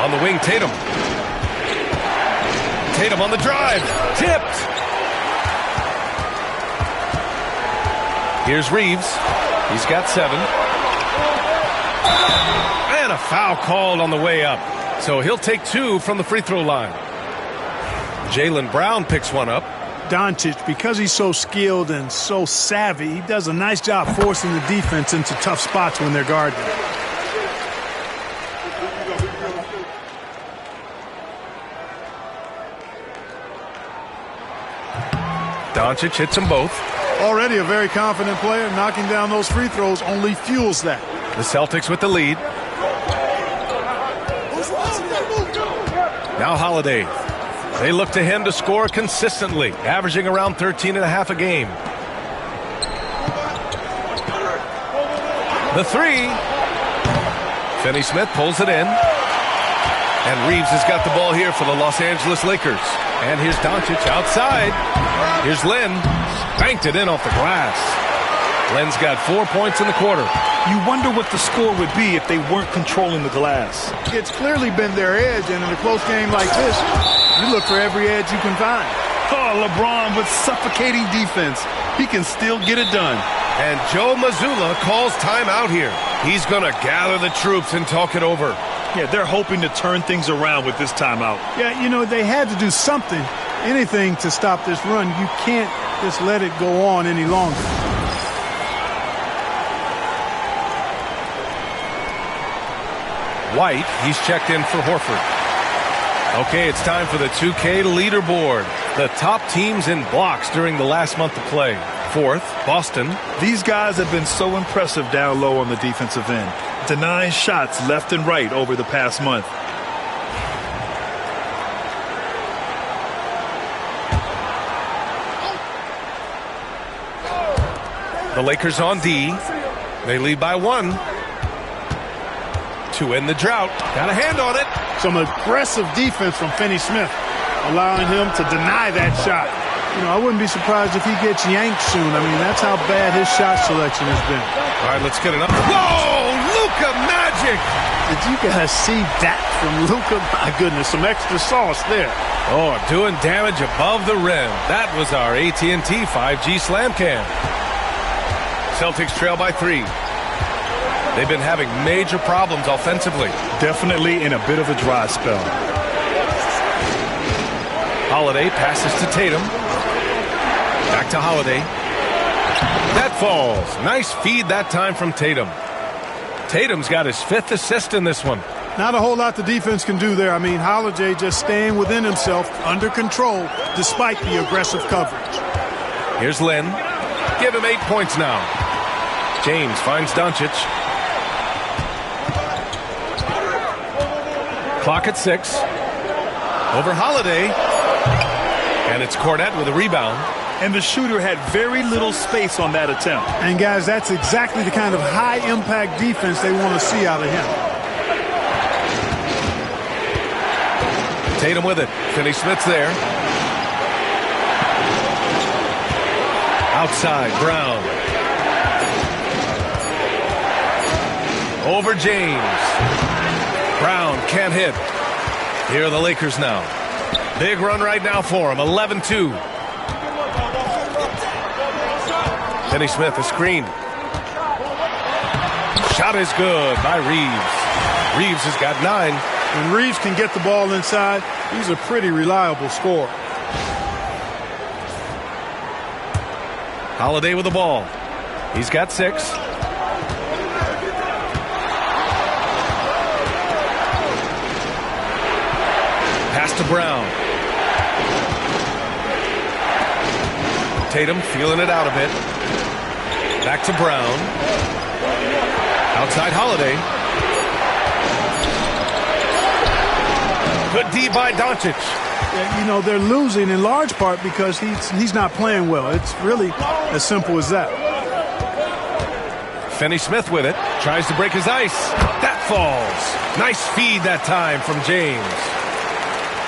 On the wing, Tatum. Tatum on the drive. Tipped. Here's Reeves. He's got 7. And a foul called on the way up. So he'll take 2 from the free throw line. Jaylen Brown picks one up. Doncic, because he's so skilled and so savvy, he does a nice job forcing the defense into tough spots when they're guarding. Doncic hits them both. Already a very confident player. Knocking down those free throws only fuels that. The Celtics with the lead. Now Holiday. They look to him to score consistently, averaging around 13.5 a game. The 3. Finney-Smith pulls it in. And Reeves has got the ball here for the Los Angeles Lakers. And here's Doncic outside. Here's Lynn. Banked it in off the glass. Lynn's got 4 points in the quarter. You wonder what the score would be if they weren't controlling the glass. It's clearly been their edge, and in a close game like this, you look for every edge you can find. Oh, LeBron with suffocating defense. He can still get it done. And Joe Mazzulla calls timeout here. He's going to gather the troops and talk it over. Yeah, they're hoping to turn things around with this timeout. Yeah, you know, they had to do something, anything to stop this run. You can't just let it go on any longer. White, he's checked in for Horford. Okay, it's time for the 2K leaderboard. The top teams in blocks during the last month of play. 4th, Boston. These guys have been so impressive down low on the defensive end, denying shots left and right over the past month. The Lakers on D. They lead by 1. To end the drought. Got a hand on it. Some aggressive defense from Finney-Smith, allowing him to deny that shot. You know, I wouldn't be surprised if he gets yanked soon. I mean, that's how bad his shot selection has been. All right, let's get another. Whoa! Luka magic! Did you guys see that from Luka? My goodness, some extra sauce there. Oh, doing damage above the rim. That was our AT&T 5G Slam Cam. Celtics trail by 3. They've been having major problems offensively. Definitely in a bit of a dry spell. Holiday passes to Tatum. Back to Holiday. That falls. Nice feed that time from Tatum. Tatum's got his 5th assist in this one. Not a whole lot the defense can do there. I mean, Holiday just staying within himself, under control, despite the aggressive coverage. Here's Lynn. Give him 8 points now. James finds Doncic. Clock at 6. Over Holiday. And it's Cornette with a rebound. And the shooter had very little space on that attempt. And, guys, that's exactly the kind of high-impact defense they want to see out of him. Tatum with it. Finney-Smith's there. Outside, Brown. Over James. Brown can't hit. Here are the Lakers now. Big run right now for him. 11-2. Finney-Smith, a screen. Shot is good by Reeves. Reeves has got 9. When Reeves can get the ball inside, he's a pretty reliable scorer. Holiday with the ball. He's got 6. Pass to Brown. Tatum feeling it out a bit. Back to Brown. Outside Holiday. Good D by Doncic. You know, they're losing in large part because he's not playing well. It's really as simple as that. Finney-Smith with it. Tries to break his ice. That falls. Nice feed that time from James.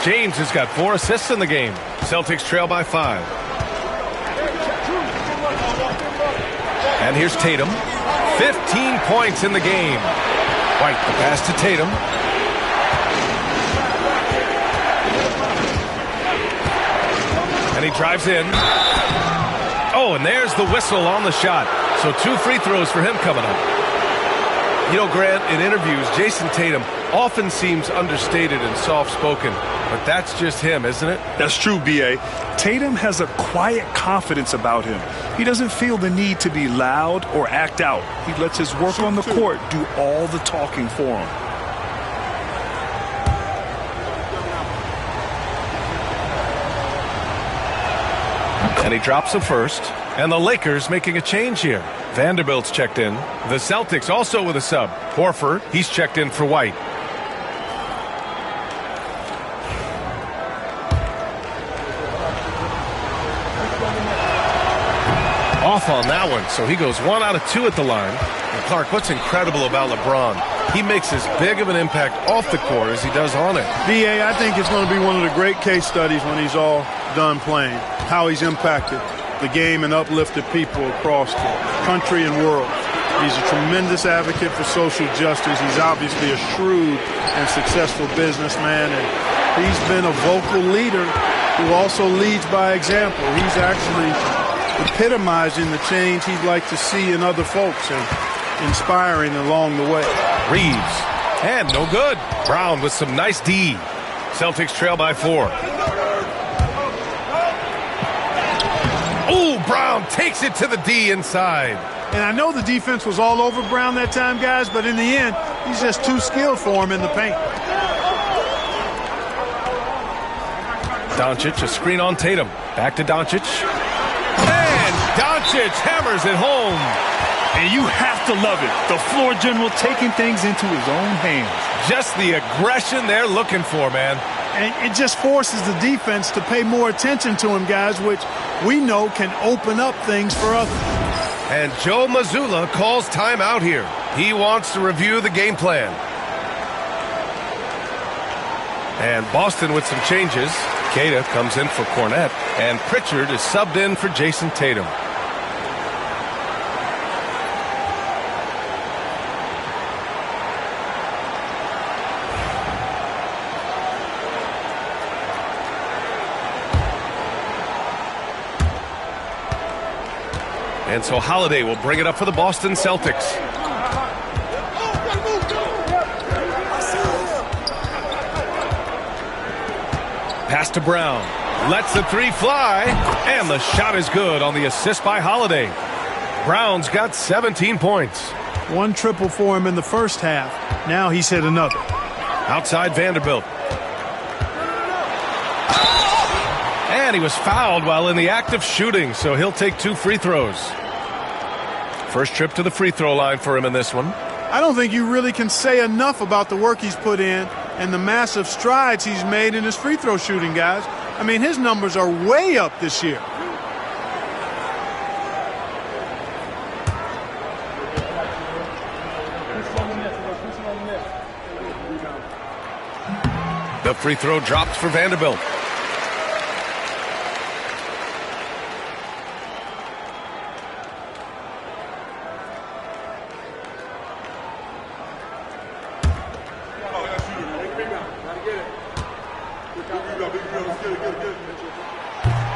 James has got 4 assists in the game. Celtics trail by 5. And here's Tatum. 15 points in the game. White, the pass to Tatum. And he drives in. Oh, and there's the whistle on the shot. So 2 free throws for him coming up. You know, Grant, in interviews, Jason Tatum often seems understated and soft-spoken. But that's just him, isn't it? That's true, B.A. Tatum has a quiet confidence about him. He doesn't feel the need to be loud or act out. He lets his work on the court do all the talking for him. And he drops the first. And the Lakers making a change here. Vanderbilt's checked in. The Celtics also with a sub. Horford, he's checked in for White. Off on that one, so he goes 1 out of 2 at the line. And Clark, what's incredible about LeBron? He makes as big of an impact off the court as he does on it. B.A., I think it's going to be one of the great case studies when he's all done playing. How he's impacted the game and uplifted people across the country and world. He's a tremendous advocate for social justice. He's obviously a shrewd and successful businessman, and he's been a vocal leader who also leads by example. He's actually epitomizing the change he'd like to see in other folks and inspiring along the way. Reeves, and no good. Brown with some nice D. Celtics trail by 4. Oh, Brown takes it to the D inside. And I know the defense was all over Brown that time, guys, but in the end, he's just too skilled for him in the paint. Doncic, a screen on Tatum. Back to Doncic. And Doncic hammers it home. And you have to love it. The floor general taking things into his own hands. Just the aggression they're looking for, man. And it just forces the defense to pay more attention to him, guys, which we know can open up things for others. And Joe Mazzulla calls timeout here. He wants to review the game plan. And Boston with some changes. Queta comes in for Cornette, and Pritchard is subbed in for Jason Tatum. And so Holiday will bring it up for the Boston Celtics. Pass to Brown. Lets the three fly, and the shot is good on the assist by Holiday. Brown's got 17 points. One triple for him in the first half. Now he's hit another. Outside Vanderbilt. And he was fouled while in the act of shooting, so he'll take 2 free throws. First trip to the free throw line for him in this one. I don't think you really can say enough about the work he's put in and the massive strides he's made in his free throw shooting, guys. I mean, his numbers are way up this year. The free throw dropped for Vanderbilt.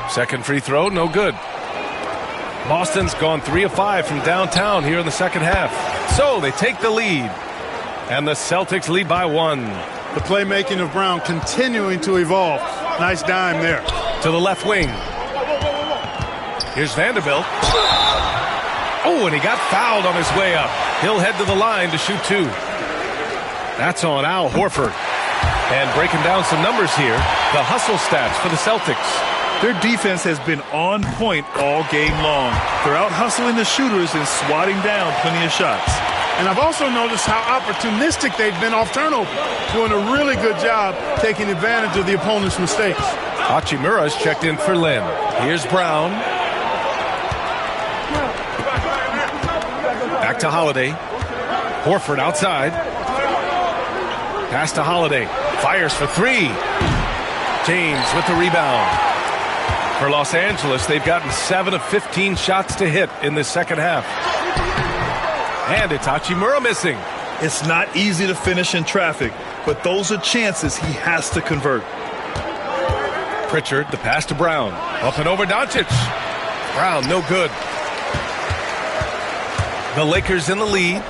Second free throw, no good. Boston's gone 3 of 5 from downtown here in the second half. So they take the lead. And the Celtics lead by 1. The playmaking of Brown continuing to evolve. Nice dime there. To the left wing. Here's Vanderbilt. Oh, and he got fouled on his way up. He'll head to the line to shoot 2. That's on Al Horford. And breaking down some numbers here, the hustle stats for the Celtics. Their defense has been on point all game long. They're out hustling the shooters and swatting down plenty of shots. And I've also noticed how opportunistic they've been off turnover, doing a really good job taking advantage of the opponent's mistakes. Hachimura's checked in for Lynn. Here's Brown. Back to Holiday. Horford outside. Pass to Holiday. Fires for 3. James with the rebound. For Los Angeles, they've gotten 7 of 15 shots to hit in the second half. And it's Hachimura missing. It's not easy to finish in traffic, but those are chances he has to convert. Pritchard, the pass to Brown. Up and over Doncic. Brown, no good. The Lakers in the lead.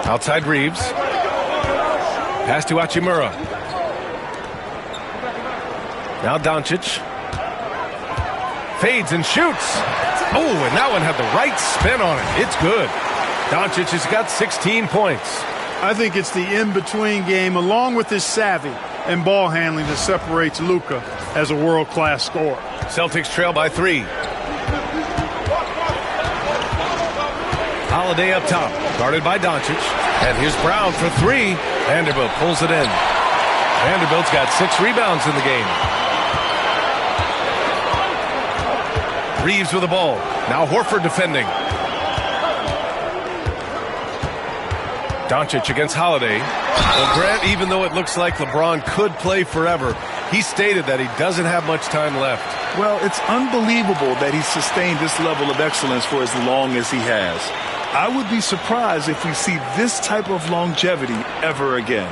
Outside Reeves. Pass to Hachimura. Now Doncic. Fades and shoots. Oh, and that one had the right spin on it. It's good. Doncic has got 16 points. I think it's the in-between game, along with his savvy and ball handling, that separates Luka as a world-class scorer. Celtics trail by 3. Holiday up top, guarded by Doncic. And here's Brown for 3. Vanderbilt pulls it in. Vanderbilt's got 6 rebounds in the game. Reeves with the ball. Now Horford defending. Doncic against Holiday. Well, Grant, even though it looks like LeBron could play forever, he stated that he doesn't have much time left. Well, it's unbelievable that he's sustained this level of excellence for as long as he has. I would be surprised if we see this type of longevity ever again.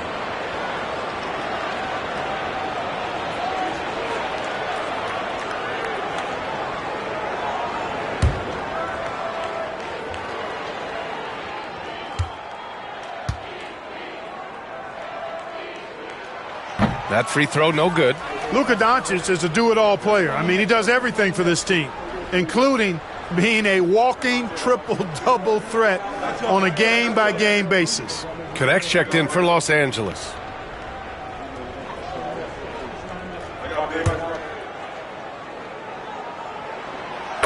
That free throw, no good. Luka Doncic is a do-it-all player. I mean, he does everything for this team, including being a walking triple-double threat on a game-by-game basis. Connects checked in for Los Angeles.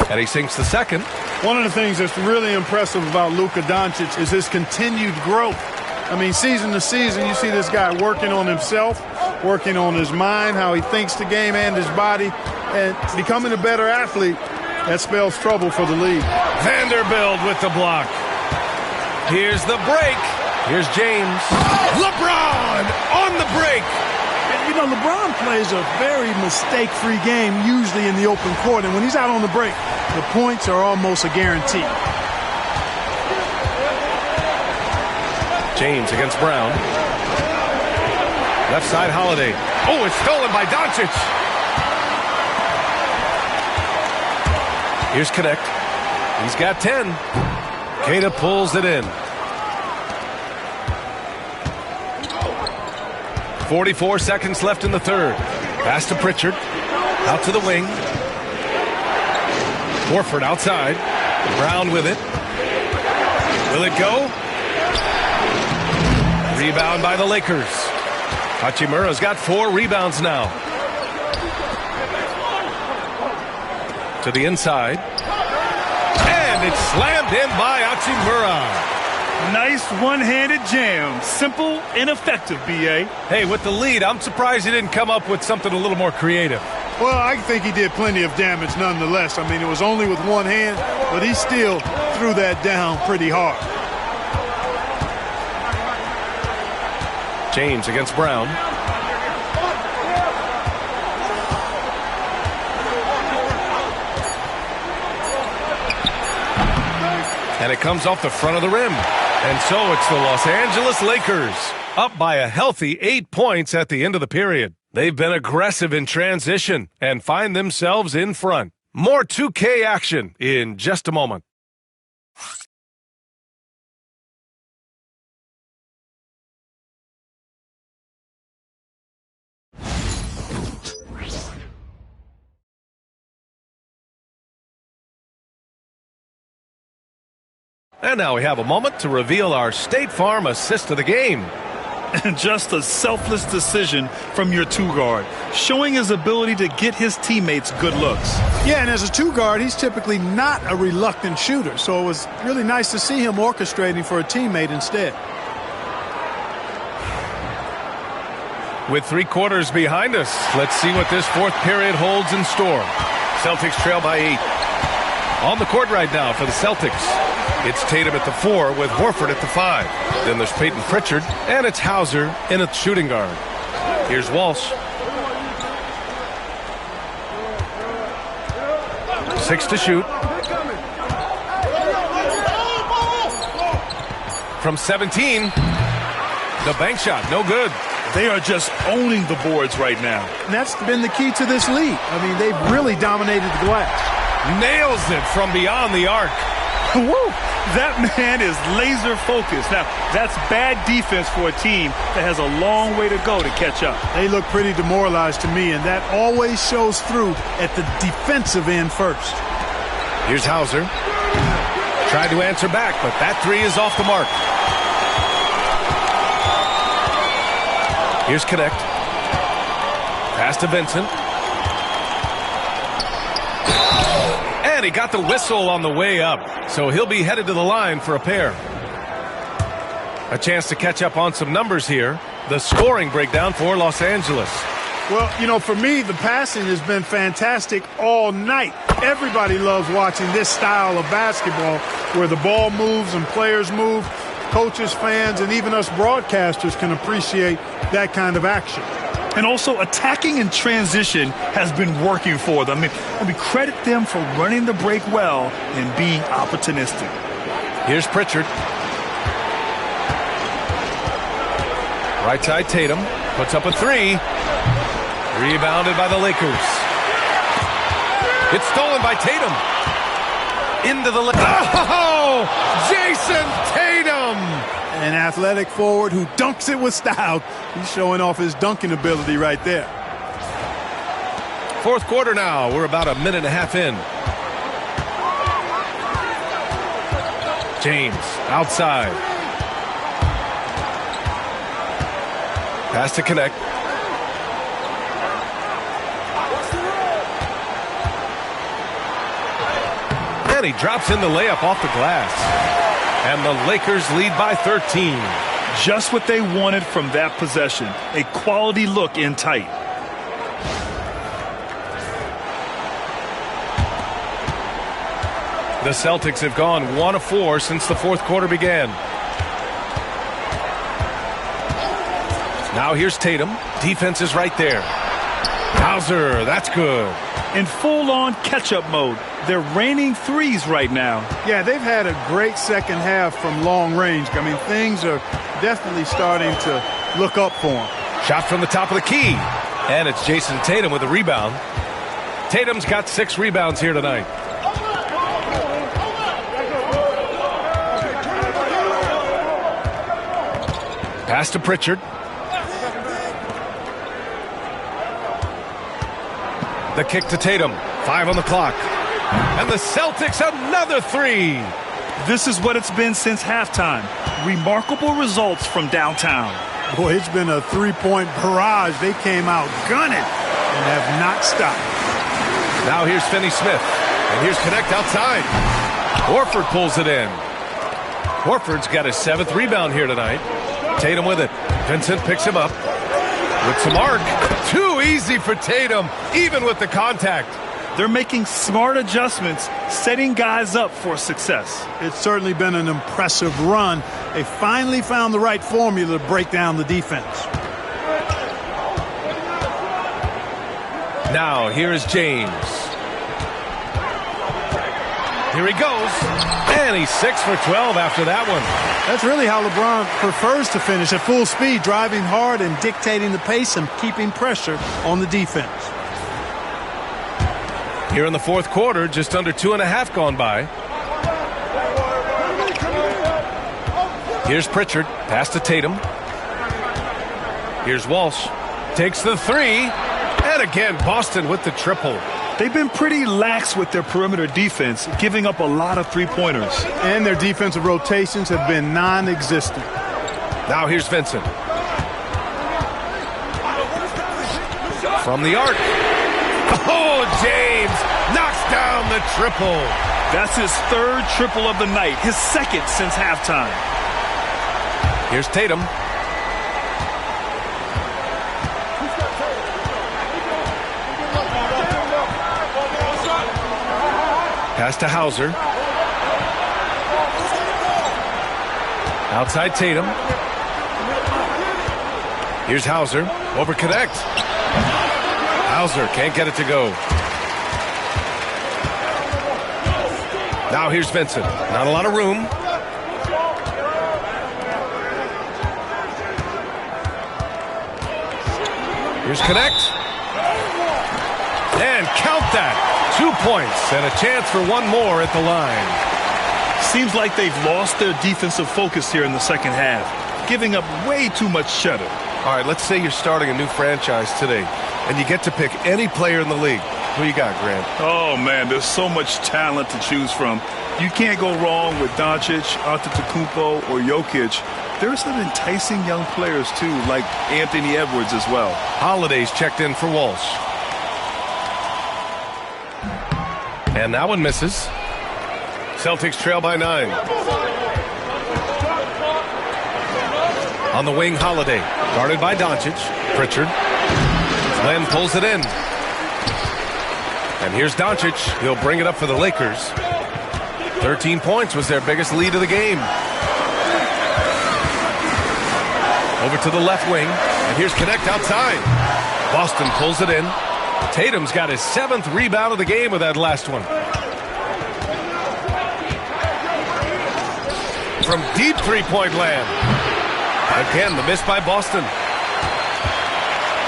And he sinks the second. One of the things that's really impressive about Luka Doncic is his continued growth. I mean, season to season, you see this guy working on himself, working on his mind, how he thinks the game and his body, and becoming a better athlete. That spells trouble for the league. Vanderbilt with the block. Here's the break. Here's James. LeBron on the break. You know, LeBron plays a very mistake-free game, usually in the open court, and when he's out on the break, the points are almost a guarantee. James against Brown. Left side Holiday. Oh, it's stolen by Doncic. Here's Connect. He's got 10. Queta pulls it in. 44 seconds left in the third. Pass to Pritchard. Out to the wing. Horford outside. Brown with it. Will it go? Rebound by the Lakers. Hachimura's got 4 rebounds now. To the inside. And it's slammed in by Hachimura. Nice one-handed jam. Simple and effective, B.A. Hey, with the lead, I'm surprised he didn't come up with something a little more creative. Well, I think he did plenty of damage nonetheless. I mean, it was only with one hand, but he still threw that down pretty hard. James against Brown. And it comes off the front of the rim. And so it's the Los Angeles Lakers, up by a healthy 8 points at the end of the period. They've been aggressive in transition and find themselves in front. More 2K action in just a moment. And now we have a moment to reveal our State Farm assist of the game. And just a selfless decision from your two-guard, showing his ability to get his teammates good looks. Yeah, and as a two-guard, he's typically not a reluctant shooter, so it was really nice to see him orchestrating for a teammate instead. With 3 quarters behind us, let's see what this fourth period holds in store. Celtics trail by 8. On the court right now for the Celtics. It's Tatum at the 4 with Horford at the 5. Then there's Peyton Pritchard, and it's Hauser in at shooting guard. Here's Walsh. 6 to shoot. From 17, the bank shot, no good. They are just owning the boards right now. And that's been the key to this league. I mean, they've really dominated the glass. Nails it from beyond the arc. Woo! That man is laser focused. Now, that's bad defense for a team that has a long way to go to catch up. They look pretty demoralized to me, and that always shows through at the defensive end first. Here's Hauser. Tried to answer back, but that 3 is off the mark. Here's Connect. Pass to Vincent. And he got the whistle on the way up, so he'll be headed to the line for a pair. A chance to catch up on some numbers here. The scoring breakdown for Los Angeles. Well, you know, for me, the passing has been fantastic all night. Everybody loves watching this style of basketball where the ball moves and players move. Coaches, fans, and even us broadcasters can appreciate that kind of action. And also, attacking in transition has been working for them. I mean, credit them for running the break well and being opportunistic. Here's Pritchard. Right side, Tatum puts up a 3. Rebounded by the Lakers. It's stolen by Tatum. Into the... Oh! Jason Tatum! An athletic forward who dunks it with style. He's showing off his dunking ability right there. Fourth quarter now. We're about a minute and a half in. James outside. Pass to Connect. And he drops in the layup off the glass. And the Lakers lead by 13. Just what they wanted from that possession. A quality look in tight. The Celtics have gone 1 of 4 since the fourth quarter began. Now here's Tatum. Defense is right there. Hauser, that's good. In full-on catch-up mode. They're raining threes right now. Yeah, they've had a great second half from long range. I mean, things are definitely starting to look up for them. Shot from the top of the key. And it's Jason Tatum with a rebound. Tatum's got 6 rebounds here tonight. Pass to Pritchard. The kick to Tatum. 5 on the clock. And the Celtics another 3. This is what it's been since halftime. Remarkable results from downtown. Boy, it's been a three-point barrage. They came out gunning and have not stopped. Now here's Finney-Smith. And here's Connect outside. Horford pulls it in. Horford's got his 7th rebound here tonight. Tatum with it. Vincent picks him up. With some arc. Too easy for Tatum, even with the contact. They're making smart adjustments, setting guys up for success. It's certainly been an impressive run. They finally found the right formula to break down the defense. Now, here is James. Here he goes. And he's 6 for 12 after that one. That's really how LeBron prefers to finish, at full speed, driving hard and dictating the pace and keeping pressure on the defense. Here in the fourth quarter, just under 2.5 gone by. Here's Pritchard. Pass to Tatum. Here's Walsh. Takes the 3. And again, Boston with the triple. They've been pretty lax with their perimeter defense, giving up a lot of three-pointers. And their defensive rotations have been non-existent. Now here's Vincent. From the arc. Oh, James knocks down the triple. That's his 3rd triple of the night, his 2nd since halftime. Here's Tatum. Pass to Hauser. Outside Tatum. Here's Hauser. Over Connect. Hauser can't get it to go. Now here's Vincent. Not a lot of room. Here's Connect. And count that. 2 points and a chance for one more at the line. Seems like they've lost their defensive focus here in the second half, giving up way too much cheddar. All right, let's say you're starting a new franchise today, and you get to pick any player in the league. Who you got, Grant? Oh, man, there's so much talent to choose from. You can't go wrong with Doncic, Antetokounmpo, or Jokic. There's some enticing young players, too, like Anthony Edwards as well. Holiday's checked in for Walsh. And that one misses. Celtics trail by 9. On the wing, Holiday. Guarded by Doncic. Pritchard. Glenn pulls it in. And here's Doncic. He'll bring it up for the Lakers. 13 points was their biggest lead of the game. Over to the left wing. And here's Connect outside. Boston pulls it in. Tatum's got his 7th rebound of the game with that last one. From deep three-point land. Again, the miss by Boston.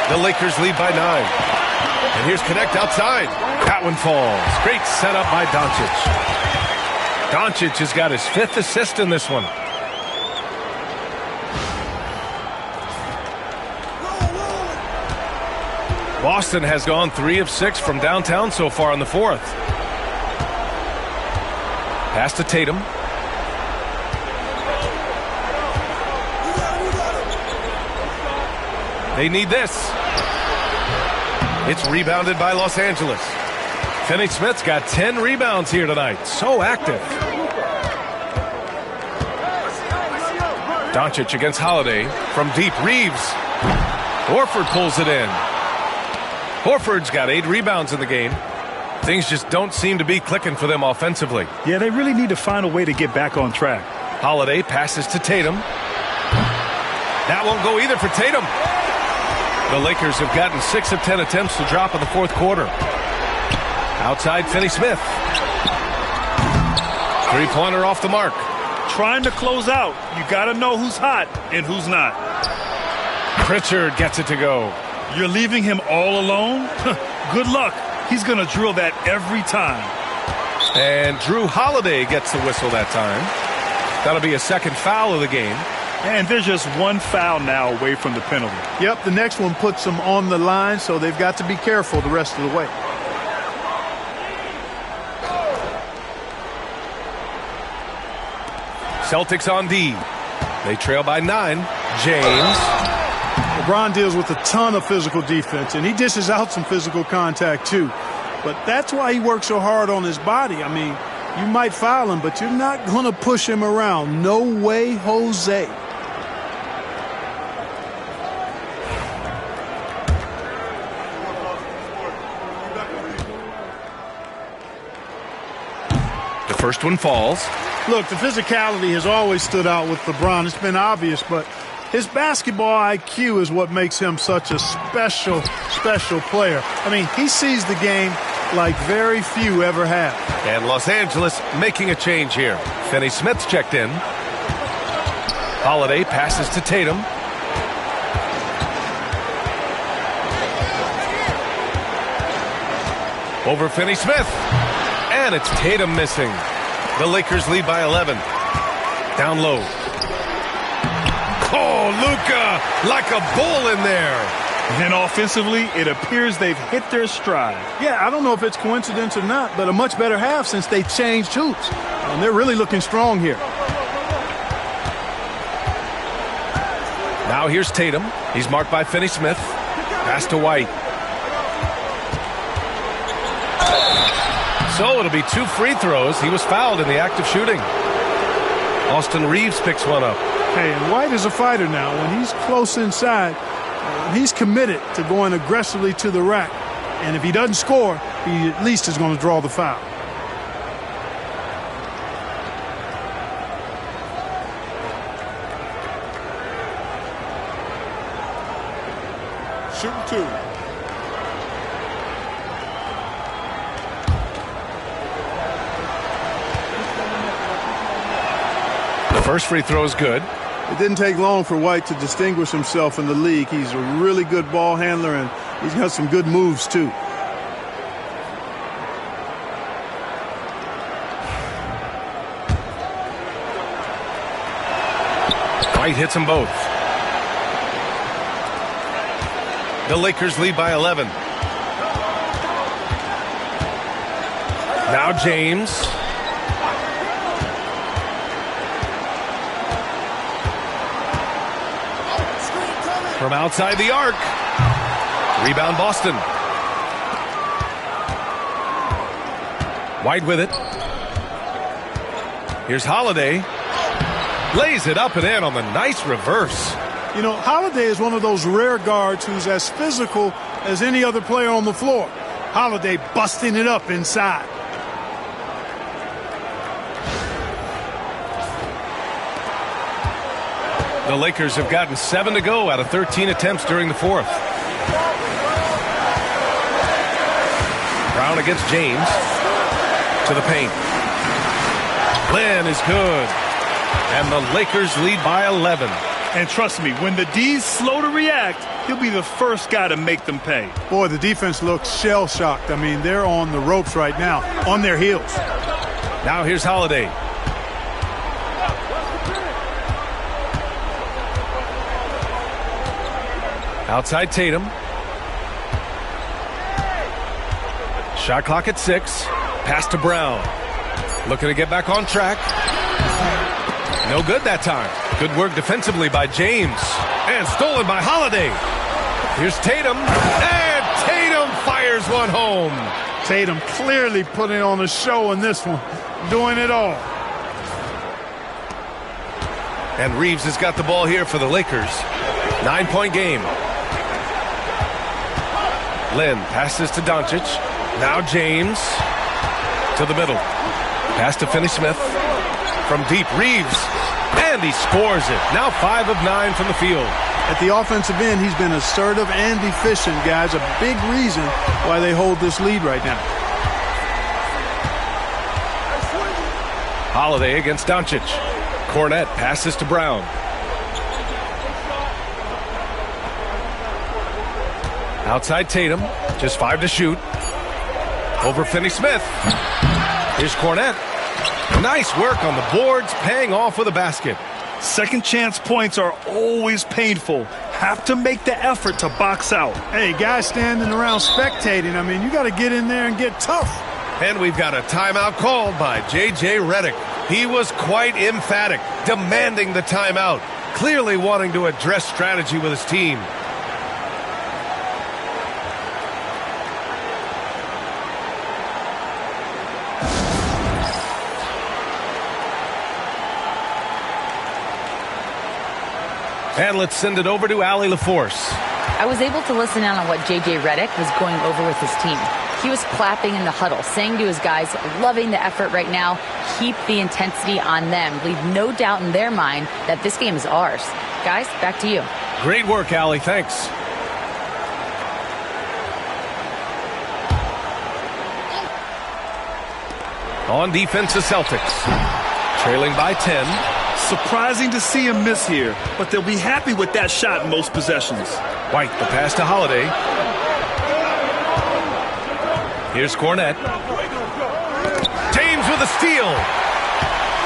The Lakers lead by 9. And here's Connect outside. That one falls. Great setup by Doncic. Doncic has got his 5th assist in this one. Boston has gone 3 of 6 from downtown so far in the fourth. Pass to Tatum. They need this. It's rebounded by Los Angeles. Finney-Smith's got 10 rebounds here tonight. So active. Doncic against Holiday. From deep, Reeves. Horford pulls it in. Horford's got 8 rebounds in the game. Things just don't seem to be clicking for them offensively. Yeah, they really need to find a way to get back on track. Holiday passes to Tatum. That won't go either for Tatum. The Lakers have gotten 6 of 10 attempts to drop in the fourth quarter. Outside Finney-Smith. Three-pointer off the mark. Trying to close out. You got to know who's hot and who's not. Pritchard gets it to go. You're leaving him all alone? Good luck. He's going to drill that every time. And Drew Holiday gets the whistle that time. That'll be a 2nd foul of the game. And there's just 1 foul now away from the penalty. Yep, the next one puts them on the line, so they've got to be careful the rest of the way. Celtics on D. They trail by 9. James. LeBron deals with a ton of physical defense, and he dishes out some physical contact too. But that's why he works so hard on his body. I mean, you might foul him, but you're not going to push him around. No way, Jose. The first one falls. Look, the physicality has always stood out with LeBron. It's been obvious, but his basketball IQ is what makes him such a special player. I mean, he sees the game like very few ever have. And Los Angeles making a change here. Finney Smith's checked in. Holiday passes to Tatum. Over Finney Smith. And it's Tatum missing. The Lakers lead by 11. Down low. Oh, Luka, like a bull in there. And offensively, it appears they've hit their stride. Yeah, I don't know if it's coincidence or not, but a much better half since they changed hoops. And they're really looking strong here. Now here's Tatum. He's marked by Finney Smith. Pass to White. So it'll be 2 free throws. He was fouled in the act of shooting. Austin Reeves picks one up. Hey, and White is a fighter now. When he's close inside, he's committed to going aggressively to the rack. And if he doesn't score, he at least is going to draw the foul. Shooting 2. The first free throw is good. It didn't take long for White to distinguish himself in the league. He's a really good ball handler, and he's got some good moves, too. White hits them both. The Lakers lead by 11. Now James. From outside the arc. Rebound Boston. White with it. Here's Holiday. Lays it up and in on the nice reverse. You know, Holiday is one of those rare guards who's as physical as any other player on the floor. Holiday busting it up inside. The Lakers have gotten 7 to go out of 13 attempts during the fourth. Brown against James. To the paint. Lynn is good. And the Lakers lead by 11. And trust me, when the D's slow to react, he'll be the first guy to make them pay. Boy, the defense looks shell-shocked. I mean, they're on the ropes right now, on their heels. Now here's Holiday. Outside Tatum. Shot clock at 6. Pass to Brown. Looking to get back on track. No good that time. Good work defensively by James. And stolen by Holiday. Here's Tatum. And Tatum fires one home. Tatum clearly putting on a show in this one. Doing it all. And Reeves has got the ball here for the Lakers. 9-point game. Lynn passes to Doncic. Now James to the middle. Pass to Finney Smith. From deep, Reeves. And he scores it. Now 5 of 9 from the field. At the offensive end, he's been assertive and efficient, guys. A big reason why they hold this lead right now. Holiday against Doncic. Cornette passes to Brown. Outside Tatum. Just 5 to shoot. Over Finney Smith. Here's Cornette. Nice work on the boards, paying off with a basket. Second chance points are always painful. Have to make the effort to box out. Hey, guys standing around spectating, I mean, you got to get in there and get tough. And we've got a timeout called by J.J. Redick. He was quite emphatic, demanding the timeout, clearly wanting to address strategy with his team. And let's send it over to Allie LaForce. I was able to listen in on what J.J. Redick was going over with his team. He was clapping in the huddle, saying to his guys, loving the effort right now, keep the intensity on them. Leave no doubt in their mind that this game is ours. Guys, back to you. Great work, Allie. Thanks. On defense, the Celtics. Trailing by 10. Surprising to see him miss here, but they'll be happy with that shot in most possessions. White, the pass to Holiday. Here's Cornette. James with a steal.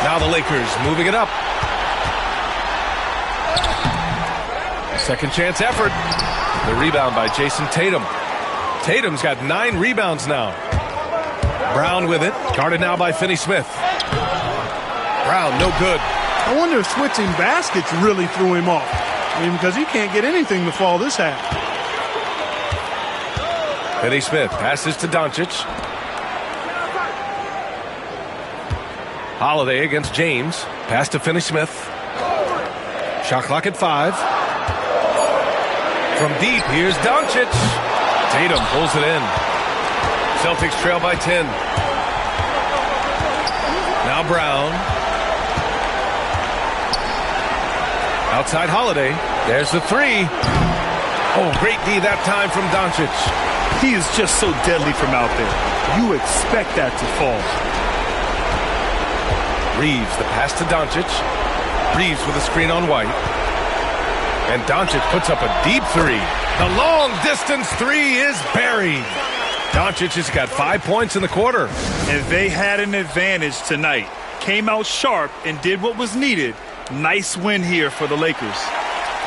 Now the Lakers moving it up. Second chance effort. The rebound by Jason Tatum. Tatum's got 9 rebounds now. Brown with it. Guarded now by Finney-Smith. Brown, no good. I wonder if switching baskets really threw him off. I mean, because he can't get anything to fall this half. Finney-Smith passes to Doncic. Holiday against James. Pass to Finney-Smith. Shot clock at 5. From deep, here's Doncic. Tatum pulls it in. Celtics trail by 10. Now Brown. Outside Holiday. There's the 3. Oh, great D that time from Doncic. He is just so deadly from out there. You expect that to fall. Reeves, the pass to Doncic. Reeves with a screen on White. And Doncic puts up a deep 3. The long-distance 3 is buried. Doncic has got 5 points in the quarter. And they had an advantage tonight. Came out sharp and did what was needed. Nice win here for the Lakers.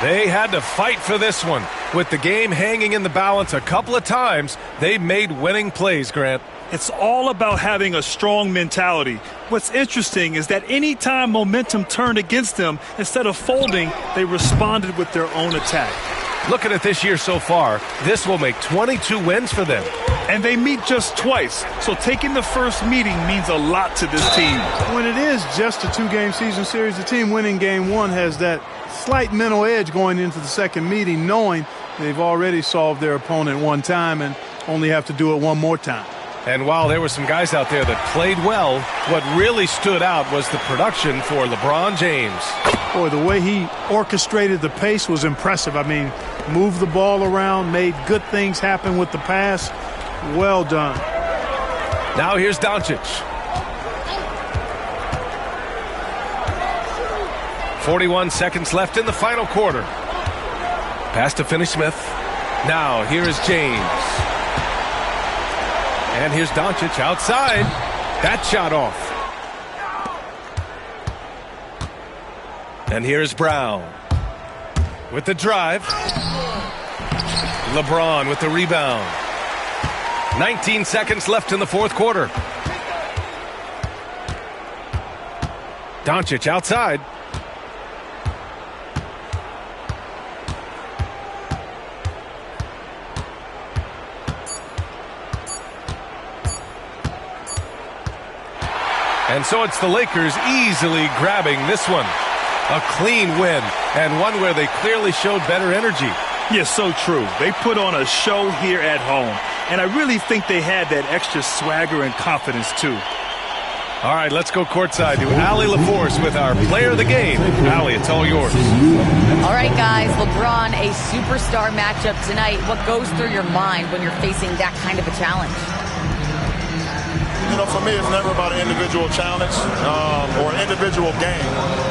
They had to fight for this one. With the game hanging in the balance a couple of times, they made winning plays, Grant. It's all about having a strong mentality. What's interesting is that any time momentum turned against them, instead of folding, they responded with their own attack. Looking at this year so far, this will make 22 wins for them. And they meet just twice, so taking the first meeting means a lot to this team. When it is just a 2-game season series, the team winning game 1 has that slight mental edge going into the second meeting, knowing they've already solved their opponent one time and only have to do it one more time. And while there were some guys out there that played well, what really stood out was the production for LeBron James. Boy, the way he orchestrated the pace was impressive. I mean, moved the ball around, made good things happen with the pass. Well done. Now here's Doncic. 41 seconds left in the final quarter. Pass to Finney-Smith. Now here is James. And here's Doncic outside. That shot off. And here's Brown with the drive. LeBron with the rebound. 19 seconds left in the fourth quarter. Doncic outside. And so it's the Lakers easily grabbing this one. A clean win, and one where they clearly showed better energy. Yes, so true. They put on a show here at home, and I really think they had that extra swagger and confidence, too. All right, let's go courtside to Allie LaForce with our player of the game. Allie, it's all yours. All right, guys, LeBron, a superstar matchup tonight. What goes through your mind when you're facing that kind of a challenge? You know, for me, it's never about an individual challenge or an individual game.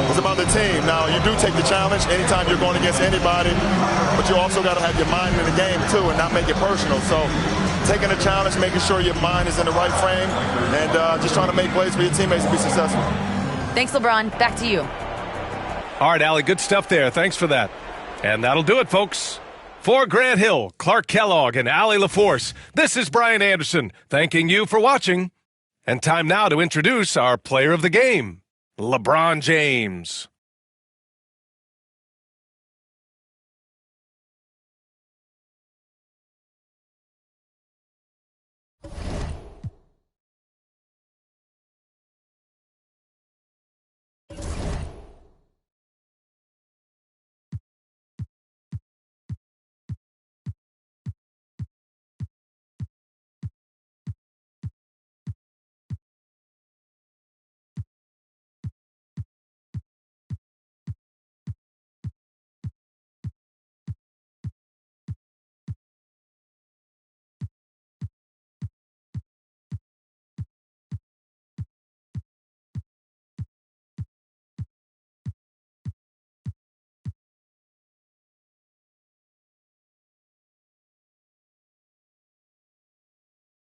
It's about the team. Now, you do take the challenge anytime you're going against anybody, but you also got to have your mind in the game, too, and not make it personal. So taking a challenge, making sure your mind is in the right frame, and just trying to make plays for your teammates to be successful. Thanks, LeBron. Back to you. All right, Allie, good stuff there. Thanks for that. And that'll do it, folks. For Grant Hill, Clark Kellogg, and Allie LaForce, this is Brian Anderson, thanking you for watching. And time now to introduce our player of the game, LeBron James.